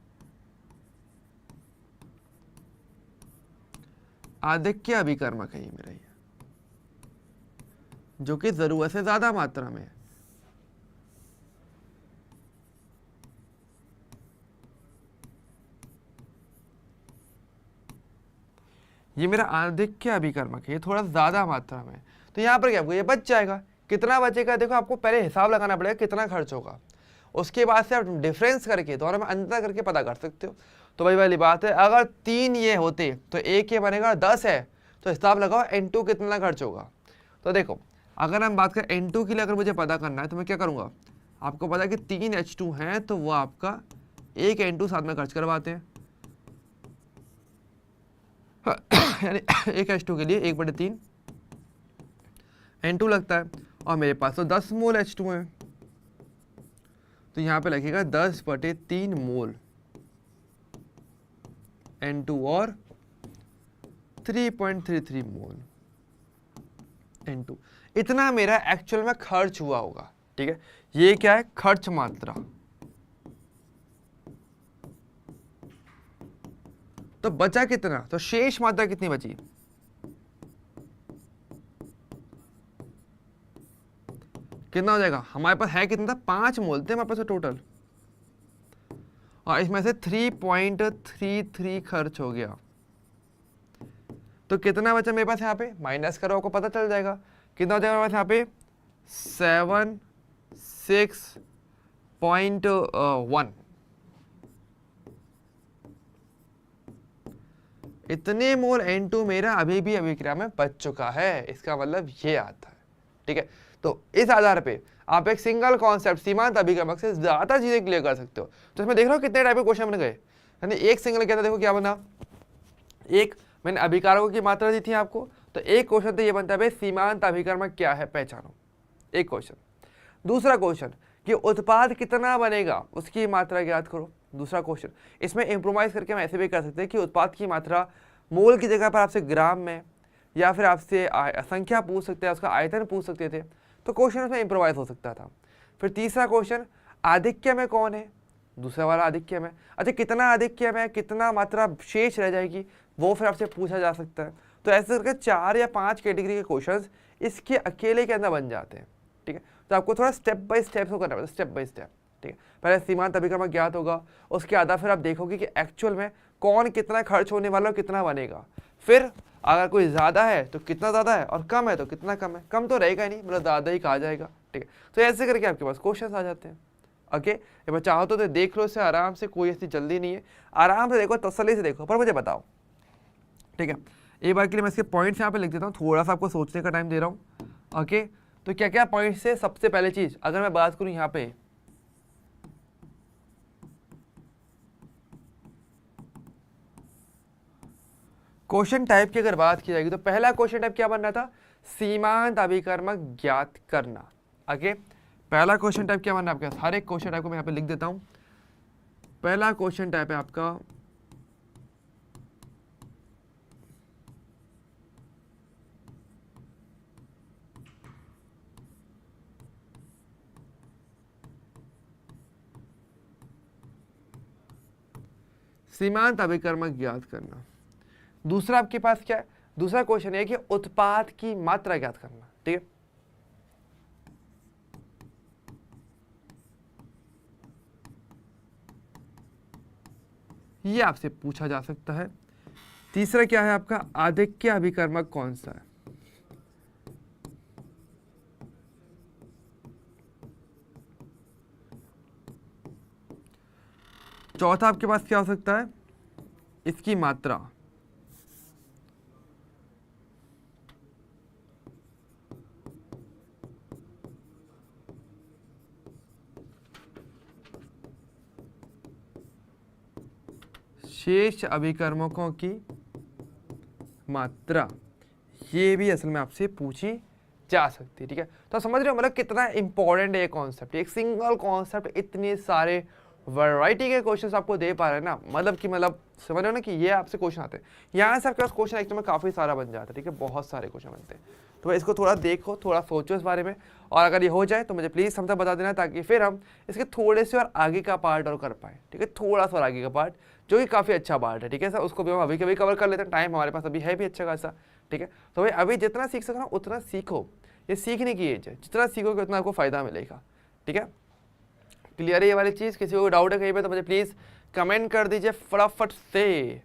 आधिक्य अभिकर्मक है ये मेरा, ये जो कि जरूरत से ज्यादा मात्रा में है। ये मेरा आधिक्य अभिकर्मक है, ये थोड़ा ज़्यादा मात्रा में, तो यहाँ पर क्या आपको ये बच जाएगा। कितना बचेगा देखो, आपको पहले हिसाब लगाना पड़ेगा कितना खर्च होगा, उसके बाद से आप डिफरेंस करके दोनों में अंतर करके पता कर सकते हो। तो भाई वाली बात है, अगर 3 ये होते तो एक ये बनेगा, 10 है तो हिसाब लगाओ N2 कितना खर्च होगा। तो देखो अगर हम बात करें N2 के लिए, अगर मुझे पता करना है तो मैं क्या करूँगा, आपको पता है कि 3 H2 हैं तो वो आपका एक N2 साथ में खर्च करवाते हैं यानी एक H2 के लिए 1/3 N2 लगता है, और मेरे पास तो 10 मोल H2 है, तो यहाँ पे लगेगा 10/3 मोल N2 और 3.33 मोल N2, इतना मेरा एक्चुअल में खर्च हुआ होगा। ठीक है, ये क्या है, खर्च मात्रा। तो बचा कितना, तो शेष मात्रा कितनी बची, कितना हो जाएगा, हमारे पास है कितना था, 5 मोल थे हमारे पास टोटल, और इसमें से 3.33 खर्च हो गया। तो कितना बचा मेरे पास, यहाँ पे माइनस करो, आपको पता चल जाएगा कितना हो जाएगा मेरे पास यहाँ पे 76.1। इतने मोल N2 मेरा अभी भी अभिक्रिया में बच चुका है, इसका मतलब ये आता है। ठीक है, तो इस आधार पे आप एक सिंगल कॉन्सेप्ट सीमांत अभिक्रमक से ज्यादा चीजें क्लियर कर सकते हो। तो इसमें देख रहे हो कितने टाइप के क्वेश्चन बन गए, यानी एक सिंगल क्या था, देखो क्या बना, एक मैंने अभिकारकों की मात्रा दी थी आपको, तो एक क्वेश्चन तो ये बनता है भाई सीमांत अभिकर्मक क्या है पहचानो, एक क्वेश्चन। दूसरा क्वेश्चन कि उत्पाद कितना बनेगा उसकी मात्रा ज्ञात करो, दूसरा क्वेश्चन। इसमें इम्प्रोवाइज करके हम ऐसे भी कर सकते हैं कि उत्पाद की मात्रा मोल की जगह पर आपसे ग्राम में, या फिर आपसे संख्या पूछ सकते हैं, उसका आयतन पूछ सकते थे, तो क्वेश्चन उसमें इम्प्रोवाइज हो सकता था। फिर तीसरा क्वेश्चन, आधिक्य में कौन है, दूसरा वाला आधिक्य में, अच्छा कितना आधिक्य में, कितना मात्रा शेष रह जाएगी, वो फिर आपसे पूछा जा सकता है। तो ऐसे करके 4 या 5 कैटेगरी के क्वेश्चंस इसके अकेले के अंदर बन जाते हैं। ठीक है, तो आपको थोड़ा स्टेप बाय स्टेप को करना पड़ेगा, स्टेप बाय स्टेप। ठीक है, पहले सीमांत अभिक्रमक ज्ञात होगा, उसके आधा फिर आप देखोगे कि एक्चुअल में कौन कितना खर्च होने वाला है, कितना बनेगा। फिर अगर कोई ज़्यादा है तो कितना ज़्यादा है, और कम है तो कितना कम है, कम तो रहेगा ही नहीं, मतलब ज़्यादा ही कहा जाएगा। ठीक है, तो ऐसे करके आपके पास क्वेश्चन आ जाते हैं। ओके, ये मैं चाहो तो देख लो इसे आराम से, कोई ऐसी जल्दी नहीं है, आराम से देखो, तसल्ली से देखो, पर मुझे बताओ। ठीक है, एक बार के लिए मैं इसके पॉइंट्स यहाँ पे लिख देता हूँ, थोड़ा सा आपको सोचने का टाइम दे रहा हूँ। ओके, तो क्या क्या पॉइंट्स है, सबसे पहले चीज अगर मैं बात करूँ यहाँ पे, क्वेश्चन टाइप की अगर बात की जाएगी तो पहला क्वेश्चन टाइप क्या बन रहा था, सीमांत अभिकर्मक ज्ञात करना। ओके, पहला क्वेश्चन टाइप क्या बन रहा है आपके, हर एक क्वेश्चन टाइप को मैं यहाँ पे लिख देता हूँ। पहला क्वेश्चन टाइप है आपका सीमांत अभिकर्मक ज्ञात करना। दूसरा आपके पास क्या है, दूसरा क्वेश्चन है कि उत्पाद की मात्रा ज्ञात करना। ठीक है, ये आपसे पूछा जा सकता है। तीसरा क्या है आपका, आधिक्य अभिकर्मक कौन सा है। चौथा आपके पास क्या हो सकता है, इसकी मात्रा। शेष अभिकर्मकों की मात्रा, ये भी असल में आपसे पूछी जा सकती है। ठीक है, तो समझ रहे हो मतलब कितना इंपॉर्टेंट है ये कॉन्सेप्ट, एक सिंगल कॉन्सेप्ट इतने सारे वैरायटी के क्वेश्चंस आपको दे पा रहे हैं ना, मतलब कि मतलब समझ रहे हो ना कि ये आपसे क्वेश्चन आते हैं, यहाँ से आपके पास क्वेश्चन एक में काफ़ी सारा बन जाता है। ठीक है, बहुत सारे क्वेश्चन बनते हैं, तो इसको थोड़ा देखो, थोड़ा सोचो इस बारे में, और अगर ये हो जाए तो मुझे प्लीज़ हमसे बता देना, ताकि फिर हम इसके थोड़े से और आगे का पार्ट और कर पाएँ। ठीक है, थोड़ा सा और आगे का पार्ट जो कि काफ़ी अच्छा पार्ट है। ठीक है सर, उसको भी हम अभी कभी कवर कर लेते हैं, टाइम हमारे पास अभी है भी अच्छा खासा। ठीक है, तो भाई अभी जितना सीख सको ना उतना सीखो, ये सीखने की एज है, जितना सीखोगे उतना आपको फ़ायदा मिलेगा। ठीक है, क्लियर है ये वाली चीज़, किसी को डाउट है कहीं पे, तो मुझे प्लीज़ कमेंट कर दीजिए फटाफट से।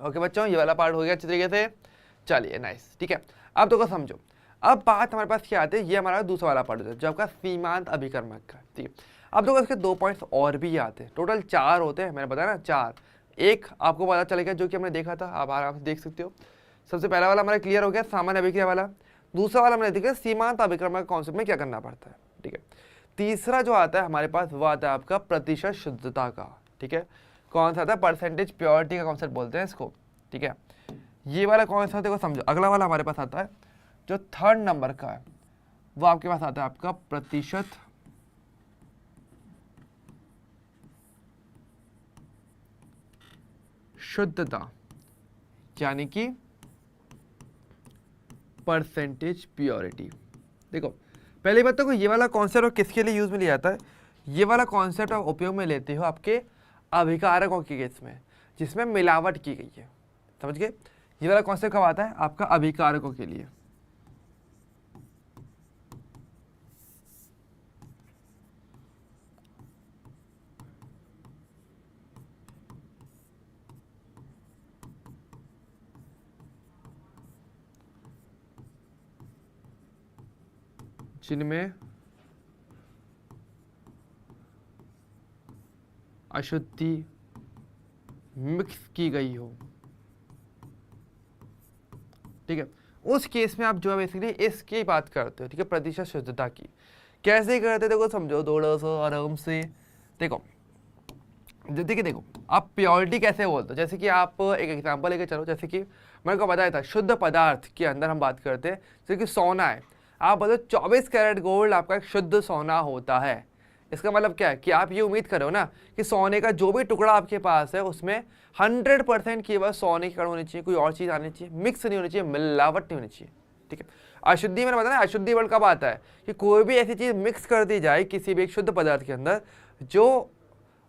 ओके बच्चों, ये वाला पार्ट हो गया अच्छी तरीके से। चलिए नाइस, ठीक है। अब तो को समझो, अब बात हमारे पास क्या आती है, ये हमारा दूसरा वाला पार्ट होता है जो आपका सीमांत अभिकर्मक का, ठीक है। अब देखो इसके 2 पॉइंट्स और भी आते हैं, टोटल 4 होते हैं, मैंने बताया ना 4। एक आपको पता चलेगा जो कि हमने देखा था, आप आराम से देख सकते हो। सबसे पहला वाला हमारा क्लियर हो गया, सामान्य अभिक्रिया वाला। दूसरा वाला हमने देखा सीमांत अभिकर्मक कॉन्सेप्ट में क्या करना पड़ता है, ठीक है। तीसरा जो आता है हमारे पास वो आता है आपका प्रतिशत शुद्धता का, ठीक है। कौन सा आता है, परसेंटेज प्योरिटी का कॉन्सेप्ट बोलते हैं इसको, ठीक है। ये वाला कौन सा देखो समझो, अगला वाला हमारे पास आता है जो 3rd नंबर का है, वो आपके पास आता है आपका प्रतिशत शुद्धता, यानी कि परसेंटेज प्योरिटी। देखो पहली बात तो ये वाला कॉन्सेप्ट किसके लिए यूज में लिया जाता है, ये वाला कॉन्सेप्ट आप उपयोग में लेते हो आपके अभिकारकों के केस में जिसमें मिलावट की गई है, समझ गए। ये वाला कॉन्सेप्ट कब आता है, आपका अभिकारकों के लिए। जिनमें अशुद्धि मिक्स की गई हो, ठीक है। उस केस में आप जो है बेसिकली इसकी बात करते हो, ठीक है, प्रतिशत शुद्धता की। कैसे करते देखो समझो, थोड़ा सा आराम से देखो। जैसे कि देखो आप प्योरिटी कैसे बोलते हो, जैसे कि आप एक एग्जांपल लेके चलो, जैसे कि मैंने को बताया था शुद्ध पदार्थ के अंदर हम बात करते हैं, जैसे कि सोना है, आप बोलो 24 कैरेट गोल्ड आपका एक शुद्ध सोना होता है। इसका मतलब क्या है कि आप ये उम्मीद करो ना कि सोने का जो भी टुकड़ा आपके पास है उसमें 100% केवल सोने के कण होने चाहिए, कोई और चीज़ आनी चाहिए, मिक्स नहीं होनी चाहिए, मिलावट नहीं होनी चाहिए, ठीक है। अशुद्धि मैंने बताया, अशुद्धि वर्ड कब आता है कि कोई भी ऐसी चीज़ मिक्स कर दी जाए किसी भी एक शुद्ध पदार्थ के अंदर जो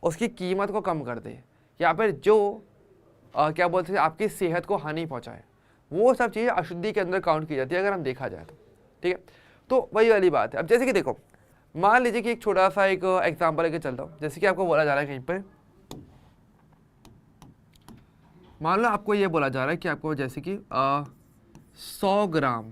उसकी कीमत को कम कर दे, या फिर जो क्या बोलते हैं आपकी सेहत को हानि पहुंचाए, वो सब चीज़ें अशुद्धि के अंदर काउंट की जाती है अगर हम देखा जाए तो, ठीक है। तो वही वाली बात है। अब जैसे कि देखो मान लीजिए कि एक छोटा सा एक एग्जांपल लेके चलता हूँ, जैसे कि आपको बोला जा रहा है कहीं पर, मान लो आपको ये बोला जा रहा है कि आपको जैसे कि 100 ग्राम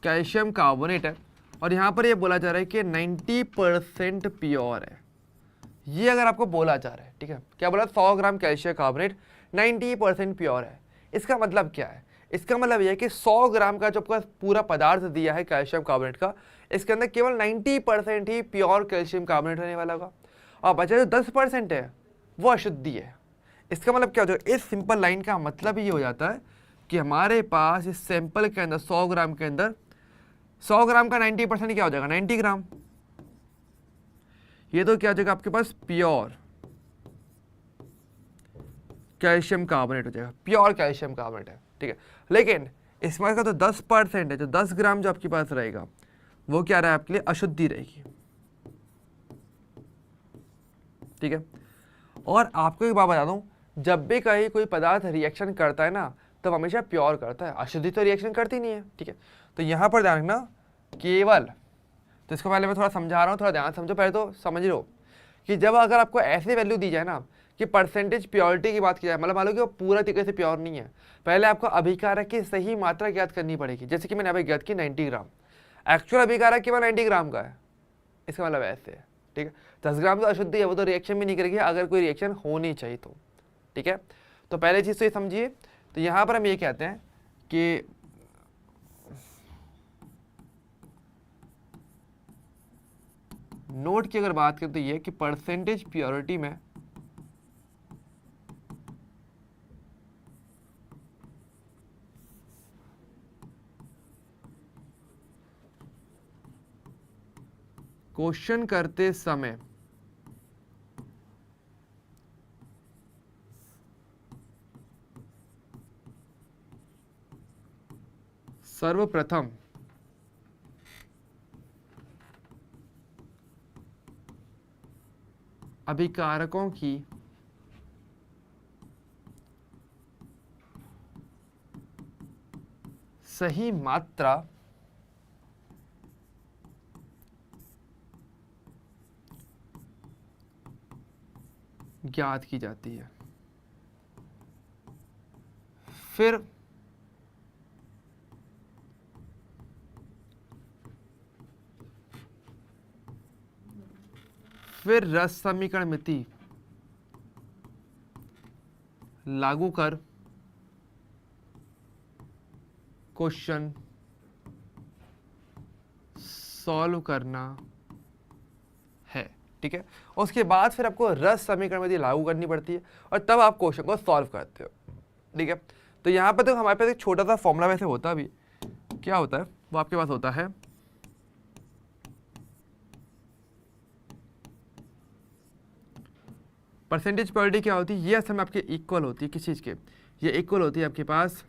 कैल्शियम कार्बोनेट है और यहाँ पर ये बोला जा रहा है कि 90% प्योर है। ये अगर आपको बोला जा रहा है, ठीक है, क्या बोला, 100 ग्राम कैल्शियम कार्बोनेट 90% प्योर है, इसका मतलब क्या है, इसका मतलब यह है कि 100 ग्राम का जो आपका पूरा पदार्थ दिया है कैल्शियम कार्बोनेट का, इसके अंदर केवल 90% ही प्योर कैल्शियम कार्बोनेट रहने वाला होगा और बचा जो 10% है वो अशुद्धि है। इसका मतलब क्या हो जाएगा, इस सिंपल लाइन का मतलब ये हो जाता है कि हमारे पास इस सैंपल के अंदर 100 ग्राम के अंदर 100 ग्राम का 90% क्या हो जाएगा, 90 ग्राम। ये तो क्या हो जाएगा आपके पास, प्योर कैल्शियम कार्बोनेट हो जाएगा, प्योर कैल्शियम कार्बोनेट है, ठीक है। लेकिन इसमें का तो 10% है, जो 10 ग्राम जो आपके पास रहेगा वो क्या रहा है आपके लिए, अशुद्धि रहेगी, ठीक है। और आपको एक बात बता दूं, जब भी कहीं कोई पदार्थ रिएक्शन करता है ना तब हमेशा प्योर करता है, अशुद्धि तो रिएक्शन करती नहीं है, ठीक है। तो यहाँ पर ध्यान रखना केवल, तो इसको पहले मैं थोड़ा समझा रहा हूँ, थोड़ा ध्यान समझो, पहले तो समझ लो कि जब अगर आपको ऐसी वैल्यू दी जाए ना कि परसेंटेज प्योरिटी की बात की जाए, मतलब मान लो कि वो पूरा तरीके से प्योर नहीं है, पहले आपको अभिकारक की सही मात्रा ज्ञात करनी पड़ेगी। जैसे कि मैंने अभी ज्ञात की 90 ग्राम, एक्चुअल अभिकारक केवल 90 ग्राम का है, इसका मतलब ऐसे है, ठीक है। 10 ग्राम तो अशुद्धि है, वो तो रिएक्शन भी नहीं करेगी अगर कोई रिएक्शन होनी चाहिए तो, ठीक है। तो पहले चीज़ तो ये समझिए, तो यहाँ पर हम ये कहते हैं कि नोट की अगर बात करें तो ये कि परसेंटेज प्योरिटी में क्वेश्चन करते समय सर्वप्रथम अभिकारकों की सही मात्रा ज्ञात की जाती है। फिर रस समीकरण मिति लागू कर क्वेश्चन सॉल्व करना है। ठीक है, उसके बाद फिर आपको रस समीकरण विधि लागू करनी पड़ती है और तब आप क्वेश्चन को सॉल्व करते हो। ठीक है, तो यहाँ पे तो हमारे पास एक छोटा सा फॉर्मूला वैसे होता भी, क्या होता है वो आपके पास होता है परसेंटेज प्योरिटी। क्या होती है ये असल में आपके इक्वल होती है किस चीज के, ये इक्वल होती है आपके पास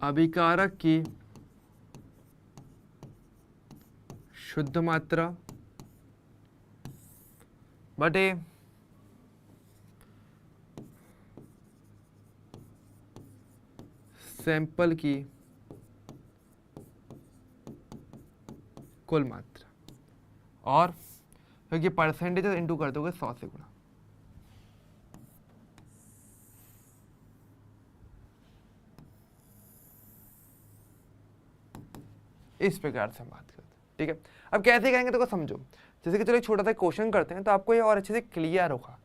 अभिकारक की शुद्ध मात्रा बटे सैंपल की कुल मात्रा, और क्योंकि परसेंटेज इंटू कर दोगे 100 से गुणा। इस प्रकार से हम बात करते हैं। ठीक है, अब कैसे करेंगे तो समझो, जैसे कि चलो एक छोटा सा क्वेश्चन करते हैं तो आपको ये और अच्छे से क्लियर होगा।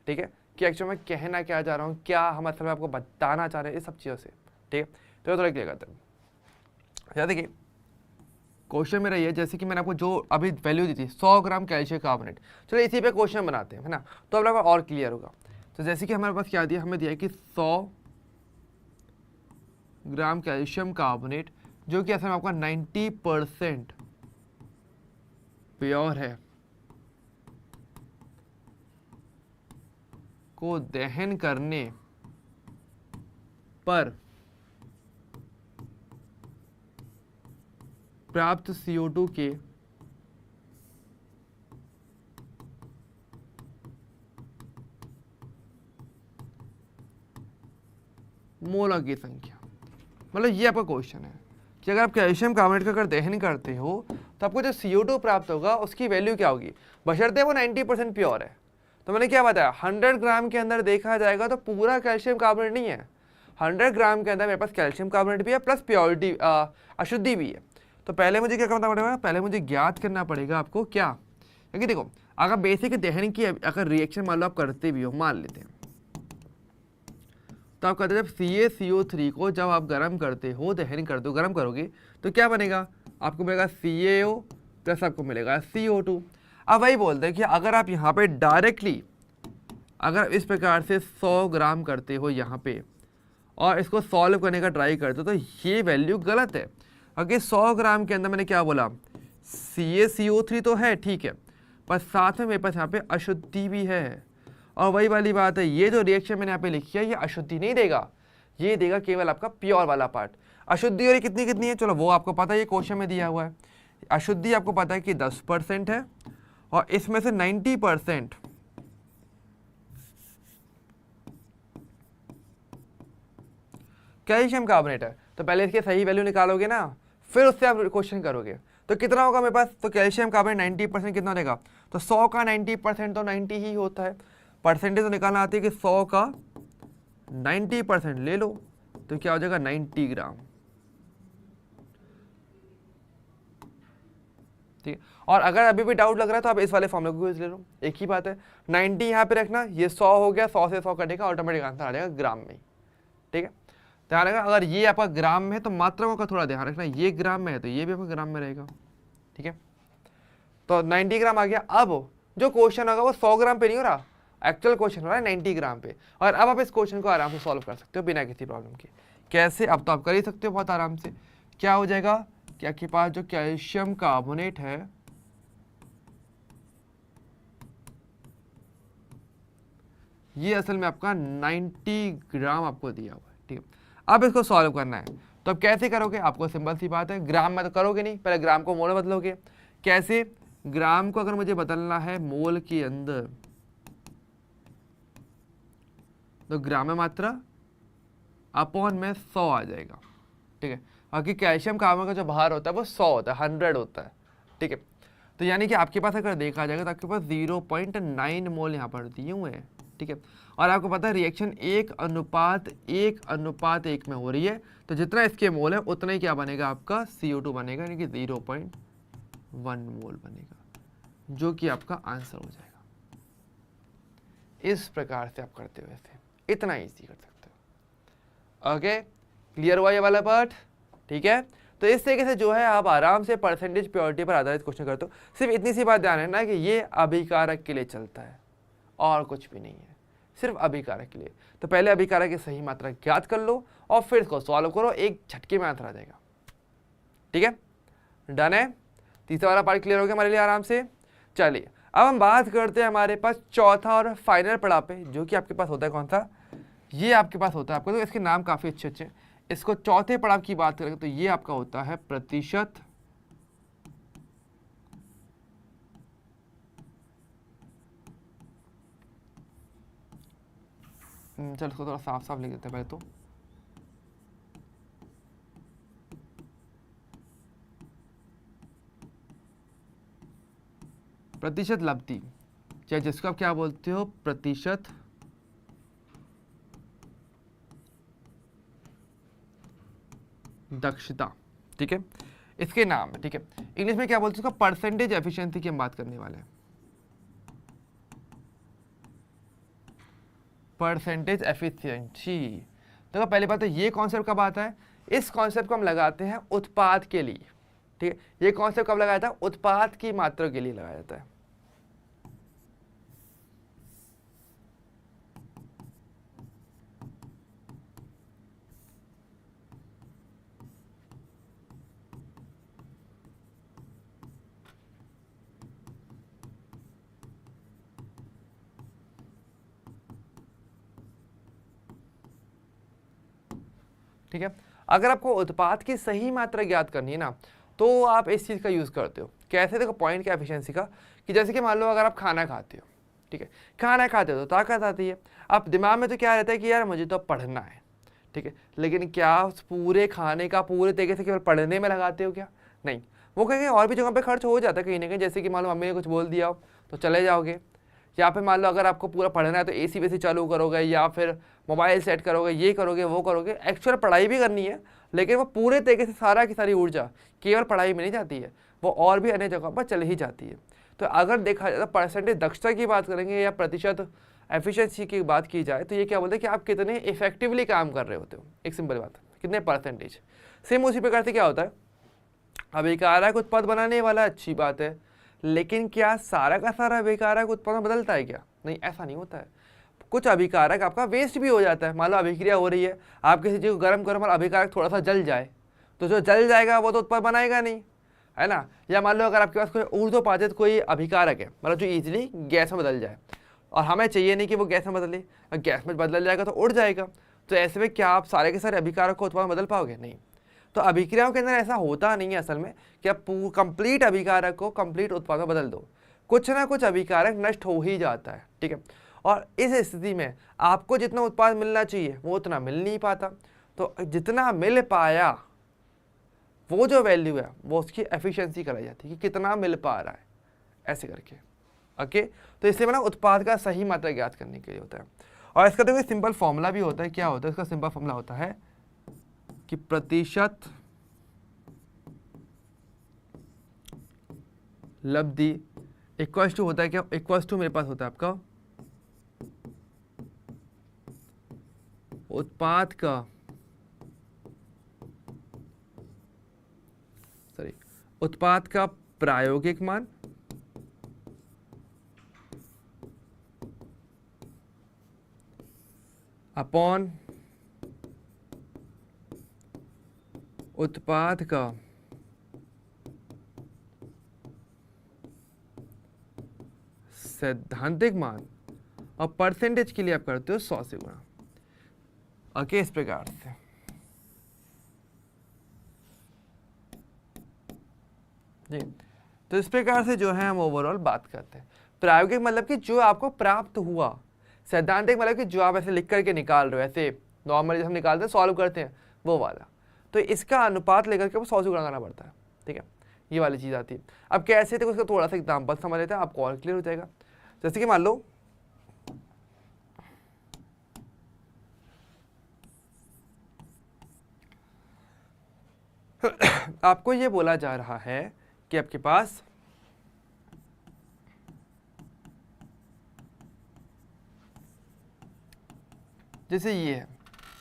ठीक है, कि एक्चुअली मैं कहना क्या चाह रहा हूँ, क्या हम असल में आपको बताना चाह रहे हैं, इस सब चीज़ों से। ठीक है, तो थोड़ा क्लियर करते हैं। देखिए क्वेश्चन मेरा ये, जैसे कि मैंने आपको जो अभी वैल्यू दी थी 100 ग्राम कैल्शियम कार्बोनेट, चलो इसी पे क्वेश्चन बनाते हैं, है ना, तो अब आपको और क्लियर होगा। तो जैसे कि हमारे पास क्या दिया, हमें दिया कि 100 ग्राम कैल्शियम कार्बोनेट जो कि असल में आपका 90% प्योर है, को दहन करने पर प्राप्त CO2 के मोलर की संख्या। मतलब ये आपका क्वेश्चन है कि अगर आप कैल्शियम कार्बोनेट का अगर दहन करते हो तो आपको जो CO2 प्राप्त होगा उसकी वैल्यू क्या होगी, बशर्ते वो 90% प्योर है। तो मैंने क्या बताया, 100 ग्राम के अंदर देखा जाएगा तो पूरा कैल्शियम कार्बोनेट नहीं है, 100 ग्राम के अंदर मेरे पास कैल्शियम कार्बोनेट भी है प्लस प्योरिटी अशुद्धि भी है। तो पहले मुझे क्या करना पड़ेगा, पहले मुझे ज्ञात करना पड़ेगा आपको क्या, क्योंकि देखो अगर बेसिक दहन की अगर रिएक्शन मान लो आप करते भी हो, मान लेते हैं, तो आप कहते हैं जब CaCO3 को जब आप गर्म करते हो, दहन करते हो, गर्म करोगे तो क्या बनेगा, आपको मिलेगा CaO प्लस आपको मिलेगा CO2। अब वही बोलते हैं कि अगर आप यहाँ पे डायरेक्टली अगर इस प्रकार से 100 ग्राम करते हो यहाँ पे और इसको सॉल्व करने का ट्राई करते हो तो ये वैल्यू गलत है। अगर 100 ग्राम के अंदर मैंने क्या बोला, CaCO3 तो है ठीक है, पर साथ में मेरे पास यहाँ पे अशुद्धि भी है। और वही वाली बात है, ये जो रिएक्शन मैंने यहाँ पे लिखी है ये अशुद्धि नहीं देगा, ये देगा केवल आपका प्योर वाला पार्ट। अशुद्धि और ये कितनी कितनी है, चलो वो आपको पता है, ये क्वेश्चन में दिया हुआ है। अशुद्धि आपको पता है कि 10% है और इसमें से 90% कैल्शियम कार्बोनेट है। तो पहले इसकी सही वैल्यू निकालोगे ना, फिर उससे आप क्वेश्चन करोगे तो कितना होगा मेरे पास, तो कैल्शियम कार्बोनेट 90% कितना देगा, तो 100 का 90% तो 90 ही होता है। परसेंटेज तो निकालना आती है कि 100 का 90% ले लो तो क्या हो जाएगा 90 ग्राम। ठीक है, और अगर अभी भी डाउट लग रहा है तो आप इस वाले फॉर्मूले को यूज ले लो, एक ही बात है, 90 यहाँ पे रखना, ये 100 हो गया, 100 से 100 कटेगा, ऑटोमेटिक आंसर आ जाएगा ग्राम में। ठीक है, ध्यान रखना, अगर ये आपका ग्राम में है तो मात्राओं का थोड़ा ध्यान रखना, ये ग्राम में है तो ये भी आपका ग्राम में रहेगा। ठीक है, तो 90 ग्राम आ गया। अब जो क्वेश्चन होगा वो 100 ग्राम पे नहीं हो रहा, एक्चुअल क्वेश्चन हो रहा है 90 ग्राम पे, और अब आप इस क्वेश्चन को आराम से सॉल्व कर सकते हो बिना किसी प्रॉब्लम के। कैसे, अब तो आप कर ही सकते हो बहुत आराम से। क्या हो जाएगा कि आपके पास जो कैल्शियम कार्बोनेट है ये असल में आपका 90 ग्राम आपको दिया हुआ है। ठीक है, अब इसको सॉल्व करना है, तो अब कैसे करोगे, आपको सिंपल सी बात है, ग्राम में तो करोगे नहीं, पहले ग्राम को मोल में बदलोगे। कैसे, ग्राम को अगर मुझे बदलना है मोल के अंदर तो ग्राम में मात्रा अपॉन में 100 आ जाएगा। ठीक है, बाकी कैल्शियम कार्बोनेट का जो भार होता है वो 100 होता है, 100 होता है। ठीक है, तो यानी कि आपके पास अगर देखा जाएगा तो आपके पास 0.9 मोल यहाँ पर दिए हुए हैं, ठीक है। और आपको पता है रिएक्शन 1:1:1 में हो रही है, तो जितना इसके मोल है उतना ही क्या बनेगा आपका CO2 बनेगा, यानी कि 0.1 मोल बनेगा, जो कि आपका आंसर हो जाएगा। इस प्रकार से आप करते हो, ऐसे इतना ईजी कर सकते हो। ओके, क्लियर हुआ ये वाला पार्ट, ठीक है। तो इस तरीके से जो है आप आराम से परसेंटेज प्योरिटी पर आधारित क्वेश्चन करते हो। सिर्फ इतनी सी बात ध्यान रखना कि ये अभिकारक के लिए चलता है और कुछ भी नहीं है, सिर्फ अभिकारक के लिए। तो पहले अभिकारक की सही मात्रा ज्ञात कर लो और फिर इसको सॉल्व करो, एक झटके में आंसर आ जाएगा, ठीक है। डन है, तीसरा वाला पार्ट क्लियर हो गया हमारे लिए आराम से। चलिए अब हम बात करते हैं हमारे पास चौथा और फाइनल पड़ाव पे, जो कि आपके पास होता है कौन सा, ये आपके पास होता है, आपको तो इसके नाम काफ़ी अच्छे अच्छे। इसको चौथे पड़ाव की बात करें तो ये आपका होता है प्रतिशत चलो इसको थोड़ा साफ साफ लिख देते हैं पहले तो। प्रतिशत लब्धि, चाहे जिसको आप क्या बोलते हो, प्रतिशत दक्षता, ठीक है, इसके नाम है, ठीक है। इंग्लिश में क्या बोलते हैं उसका, परसेंटेज एफिशिएंसी की हम बात करने वाले हैं, परसेंटेज एफिशिएंसी। तो पहली बात तो ये कॉन्सेप्ट कब आता है, इस कॉन्सेप्ट को हम लगाते हैं उत्पाद के लिए, ठीक है। ये कॉन्सेप्ट कब लगाया था, उत्पाद की मात्रा के लिए लगाया जाता है। ठीक है, अगर आपको उत्पाद की सही मात्रा ज्ञात करनी है ना, तो आप इस चीज़ का यूज़ करते हो। कैसे, देखो पॉइंट क्या एफिशिएंसी का, कि जैसे कि मान लो अगर आप खाना खाते हो, ठीक है, खाना खाते हो तो ताकत आती है। अब दिमाग में तो क्या रहता है कि यार मुझे तो पढ़ना है, ठीक है, लेकिन क्या उस पूरे खाने का पूरे तरीके से केवल पढ़ने में लगाते हो क्या, नहीं, वो कहीं और भी जगह पे खर्च हो जाता है कहीं ना कहीं। जैसे कि मान लो मम्मी ने कुछ बोल दिया हो तो चले जाओगे, या फिर मान लो अगर आपको पूरा पढ़ना है तो AC वेसी चालू करोगे, या फिर मोबाइल सेट करोगे, ये करोगे वो करोगे। एक्चुअल पढ़ाई भी करनी है, लेकिन वो पूरे तरीके से सारा की सारी ऊर्जा केवल पढ़ाई में नहीं जाती है, वो और भी अन्य जगहों पर चली ही जाती है। तो अगर देखा जाए तो परसेंटेज दक्षता की बात करेंगे या प्रतिशत एफिशिएंसी की बात की जाए तो ये क्या बोलते हैं कि आप कितने इफेक्टिवली काम कर रहे होते हो, एक सिंपल बात, कितने परसेंटेज। सेम उसी प्रकार से क्या होता है, अभिकारक उत्पाद बनाने वाला अच्छी बात है, लेकिन क्या सारा का सारा अभिकारक उत्पादन बदलता है क्या, नहीं, ऐसा नहीं होता है। कुछ अभिकारक आपका वेस्ट भी हो जाता है। मान लो अभिक्रिया हो रही है, आप किसी चीज़ को गर्म करो और अभिकारक थोड़ा सा जल जाए, तो जो जल जाएगा वो तो उत्पाद बनाएगा नहीं, है ना। या मान लो अगर आपके पास कोई ऊर्ध्वपातित कोई अभिकारक है, मतलब जो इजीली गैस में बदल जाए, और हमें चाहिए नहीं कि वो गैस में बदले, गैस में बदल जाएगा तो उड़ जाएगा, तो ऐसे में क्या आप सारे के सारे अभिकारक को उत्पादन बदल पाओगे, नहीं। तो अभिक्रियाओं के अंदर ऐसा होता नहीं है असल में कि आप कंप्लीट अभिकारक को कंप्लीट उत्पाद में बदल दो, कुछ ना कुछ अभिकारक नष्ट हो ही जाता है, ठीक है। और इस स्थिति में आपको जितना उत्पाद मिलना चाहिए वो उतना मिल नहीं पाता, तो जितना मिल पाया वो जो वैल्यू है वो उसकी एफिशिएंसी कराई जाती है कि कितना मिल पा रहा है, ऐसे करके। ओके, तो इससे बना उत्पाद का सही मात्रा ज्ञात करने के लिए होता है। और इसका तो सिंपल फॉर्मूला भी होता है, क्या होता है इसका सिंपल फॉर्मूला होता है कि प्रतिशत लब्धि इक्वल टू होता है क्या, इक्वल टू मेरे पास होता है आपका उत्पाद का, सॉरी, उत्पाद का प्रायोगिक मान अपॉन उत्पाद का सैद्धांतिक मान, और परसेंटेज के लिए आप करते हो 100 से गुणा। ओके, इस प्रकार से। जी, तो इस प्रकार से जो है हम ओवरऑल बात करते हैं। प्रायोगिक मतलब कि जो आपको प्राप्त हुआ, सैद्धांतिक मतलब कि जो आप ऐसे लिख करके निकाल रहे हो, ऐसे नॉर्मली हम निकालते हैं सॉल्व करते हैं वो वाला। तो इसका अनुपात लेकर के वो 100 से गुणा करना पड़ता है, ठीक है। ये वाली चीज़ आती है। अब कैसे थे उसका थोड़ा सा एग्जाम्पल समझ लेते हैं, आपको और क्लियर हो जाएगा। जैसे कि मान लो आपको ये बोला जा रहा है कि आपके पास जैसे ये है,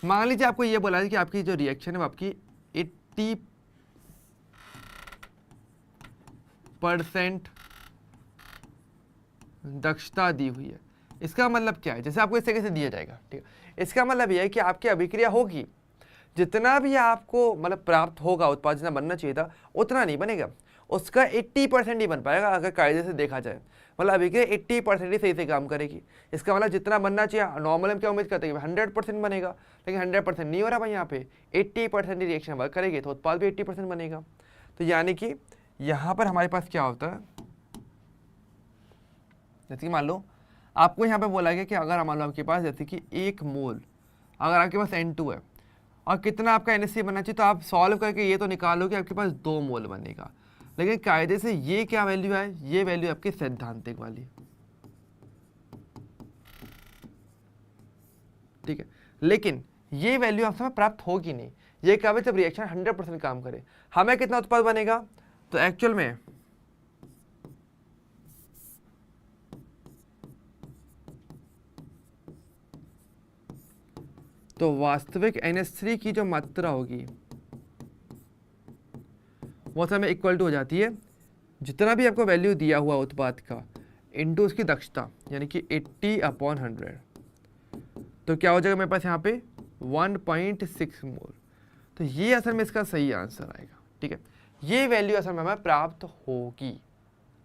मान लीजिए आपको ये बोला है कि आपकी जो रिएक्शन है वो आपकी 80% दक्षता दी हुई है। इसका मतलब क्या है, जैसे आपको इस तरीके से दिया जाएगा, ठीक है। इसका मतलब यह है कि आपकी अभिक्रिया होगी, जितना भी आपको मतलब प्राप्त होगा, उत्पाद जितना बनना चाहिए था उतना नहीं बनेगा, उसका 80% ही बन पाएगा अगर कायदे से देखा जाए। मतलब अभिक्रिया 80% ही सही से काम करेगी। इसका मतलब जितना बनना चाहिए, नॉर्मल हम क्या उम्मीद करते हैं 100% बनेगा, लेकिन 100% नहीं हो रहा भाई, यहाँ पे 80% ही रिएक्शन वर्क करेगी तो उत्पाद भी 80% बनेगा। तो यानी कि यहाँ पर हमारे पास क्या होता है, जैसे कि मान लो आपको यहाँ पे बोला गया कि अगर मान लो आपके पास जैसे कि 1 मोल अगर आपके पास N2 है और कितना आपका NH3 बनना चाहिए, तो आप सॉल्व करके ये तो निकालो कि आपके पास 2 मोल बनेगा। लेकिन कायदे से ये क्या वैल्यू है, ये वैल्यू आपकी सैद्धांतिक वाली, ठीक है। लेकिन ये वैल्यू आपसे प्राप्त होगी नहीं, ये कब है जब रिएक्शन 100% काम करे। हमें कितना उत्पाद बनेगा, तो एक्चुअल में तो वास्तविक NH3 की जो मात्रा होगी वो समय इक्वल टू हो जाती है जितना भी आपको वैल्यू दिया हुआ उत्पाद का इनटू उसकी दक्षता, यानी कि 80/100। तो क्या हो जाएगा मेरे पास यहाँ पे 1.6 मोल। तो ये असल में इसका सही आंसर आएगा, ठीक है। ये वैल्यू असल में हमें प्राप्त होगी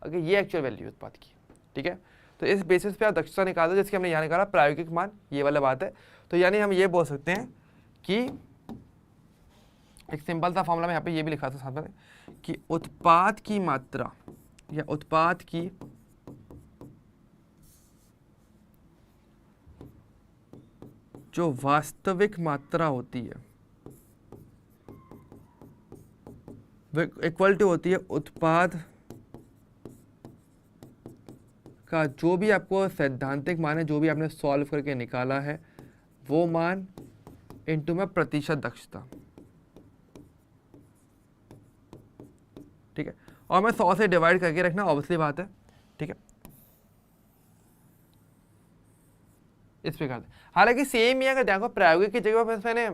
अगर ये एक्चुअल वैल्यू उत्पाद की, ठीक है। तो इस बेसिस पे आप दक्षता निकालो, जिसके हमने यहाँ निकाला प्रायोगिक मान, ये वाला बात है। तो यानी हम ये बोल सकते हैं कि एक सिंपल सा फॉर्मूला में यहाँ पे ये भी लिखा था साथ में कि उत्पाद की मात्रा या उत्पाद की जो वास्तविक मात्रा होती है वो इक्वल टू होती है उत्पाद का जो भी आपको सैद्धांतिक मान है, जो भी आपने सॉल्व करके निकाला है वो मान इनटू में प्रतिशत दक्षता, ठीक है। और मैं 100 से डिवाइड करके रखना, ऑब्वियसली बात है, ठीक है। इस प्रकार से हालांकि सेम ही अगर देखो प्रायोगिक की जगह पर मैंने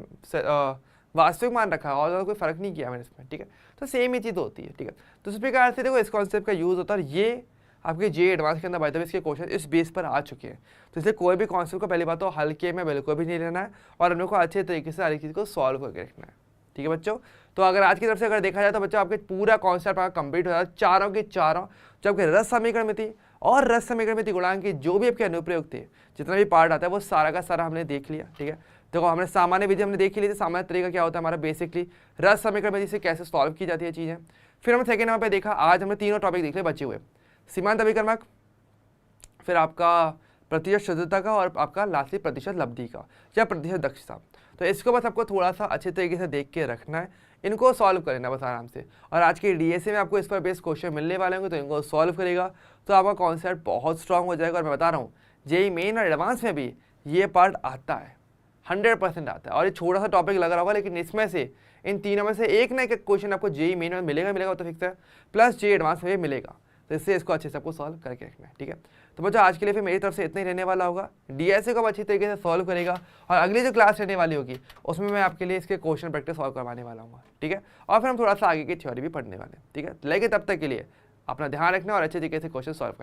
वास्तविक मान रखा और ज़्यादा कोई फर्क नहीं किया मैंने इसमें, ठीक है। तो सेम ही चीज़ होती है, ठीक है। तो इस प्रकार से देखो इस कॉन्सेप्ट का यूज़ होता है। ये आपके जे एडवांस के अंदर बाय द वे इसके क्वेश्चन इस बेस पर आ चुके हैं। तो इसलिए कोई भी कॉन्सेप्ट को पहली बात तो हल्के में बिल्कुल भी नहीं लेना है और हम लोग को अच्छे तरीके से हर एक चीज़ को सॉल्व करके रखना है, ठीक है बच्चों। तो अगर आज की तरफ से अगर देखा जाए तो बच्चों आपके पूरा कॉन्सेप्ट आपका कंप्लीट हो जाता है। चारों के चारों जो आपके रस समीकरण में थी और रस समीकरण में थी गुणांक की जो भी आपके अनुप्रयोग थे, जितना भी पार्ट आता है वो सारा का सारा हमने देख लिया, ठीक है। देखो हमने सामान्य विधि हमने देख ही ली थी। सामान्य तरीका क्या होता है हमारा, बेसिकली रस समीकरण में जिसे कैसे सॉल्व की जाती है चीज़ें। फिर हमने सेकेंड नंबर पर देखा, आज हमने तीनों टॉपिक देख लिए बचे हुए, सीमांत अभिकर्मक, फिर आपका प्रतिशत शुद्धता का और आपका लास्टली प्रतिशत लब्धि का या प्रतिशत दक्षता। तो इसको बस आपको थोड़ा सा अच्छे तरीके से देख के रखना है, इनको सॉल्व करना बस आराम से। और आज के डीएसए में आपको इस पर बेस्ड क्वेश्चन मिलने वाले होंगे, तो इनको सॉल्व करेगा तो आपका कॉन्सेप्ट बहुत स्ट्रांग हो जाएगा। और मैं बता रहा हूँ जेईई मेन और एडवांस में भी ये पार्ट आता है, 100% आता है। और ये छोटा सा टॉपिक लग रहा होगा, लेकिन इसमें से इन तीनों में से एक ना एक क्वेश्चन आपको जेईई मेन में मिलेगा तो फिक्स है, प्लस जेईई एडवांस में भी मिलेगा। तो इससे इसको अच्छे से आपको सॉल्व करके रखना है, ठीक है। तो बच्चों आज के लिए फिर मेरी तरफ से इतना ही रहने वाला होगा। डीएसए को अच्छी तरीके से सॉल्व करेगा और अगली जो क्लास रहने वाली होगी उसमें मैं आपके लिए इसके क्वेश्चन प्रैक्टिस सॉल्व करवाने वाला हूँ, ठीक है। और फिर हम थोड़ा सा आगे की थ्योरी भी पढ़ने वाले हैं, ठीक है। लेकिन तब तक के लिए अपना ध्यान रखना और अच्छे तरीके से क्वेश्चन सॉल्व करना।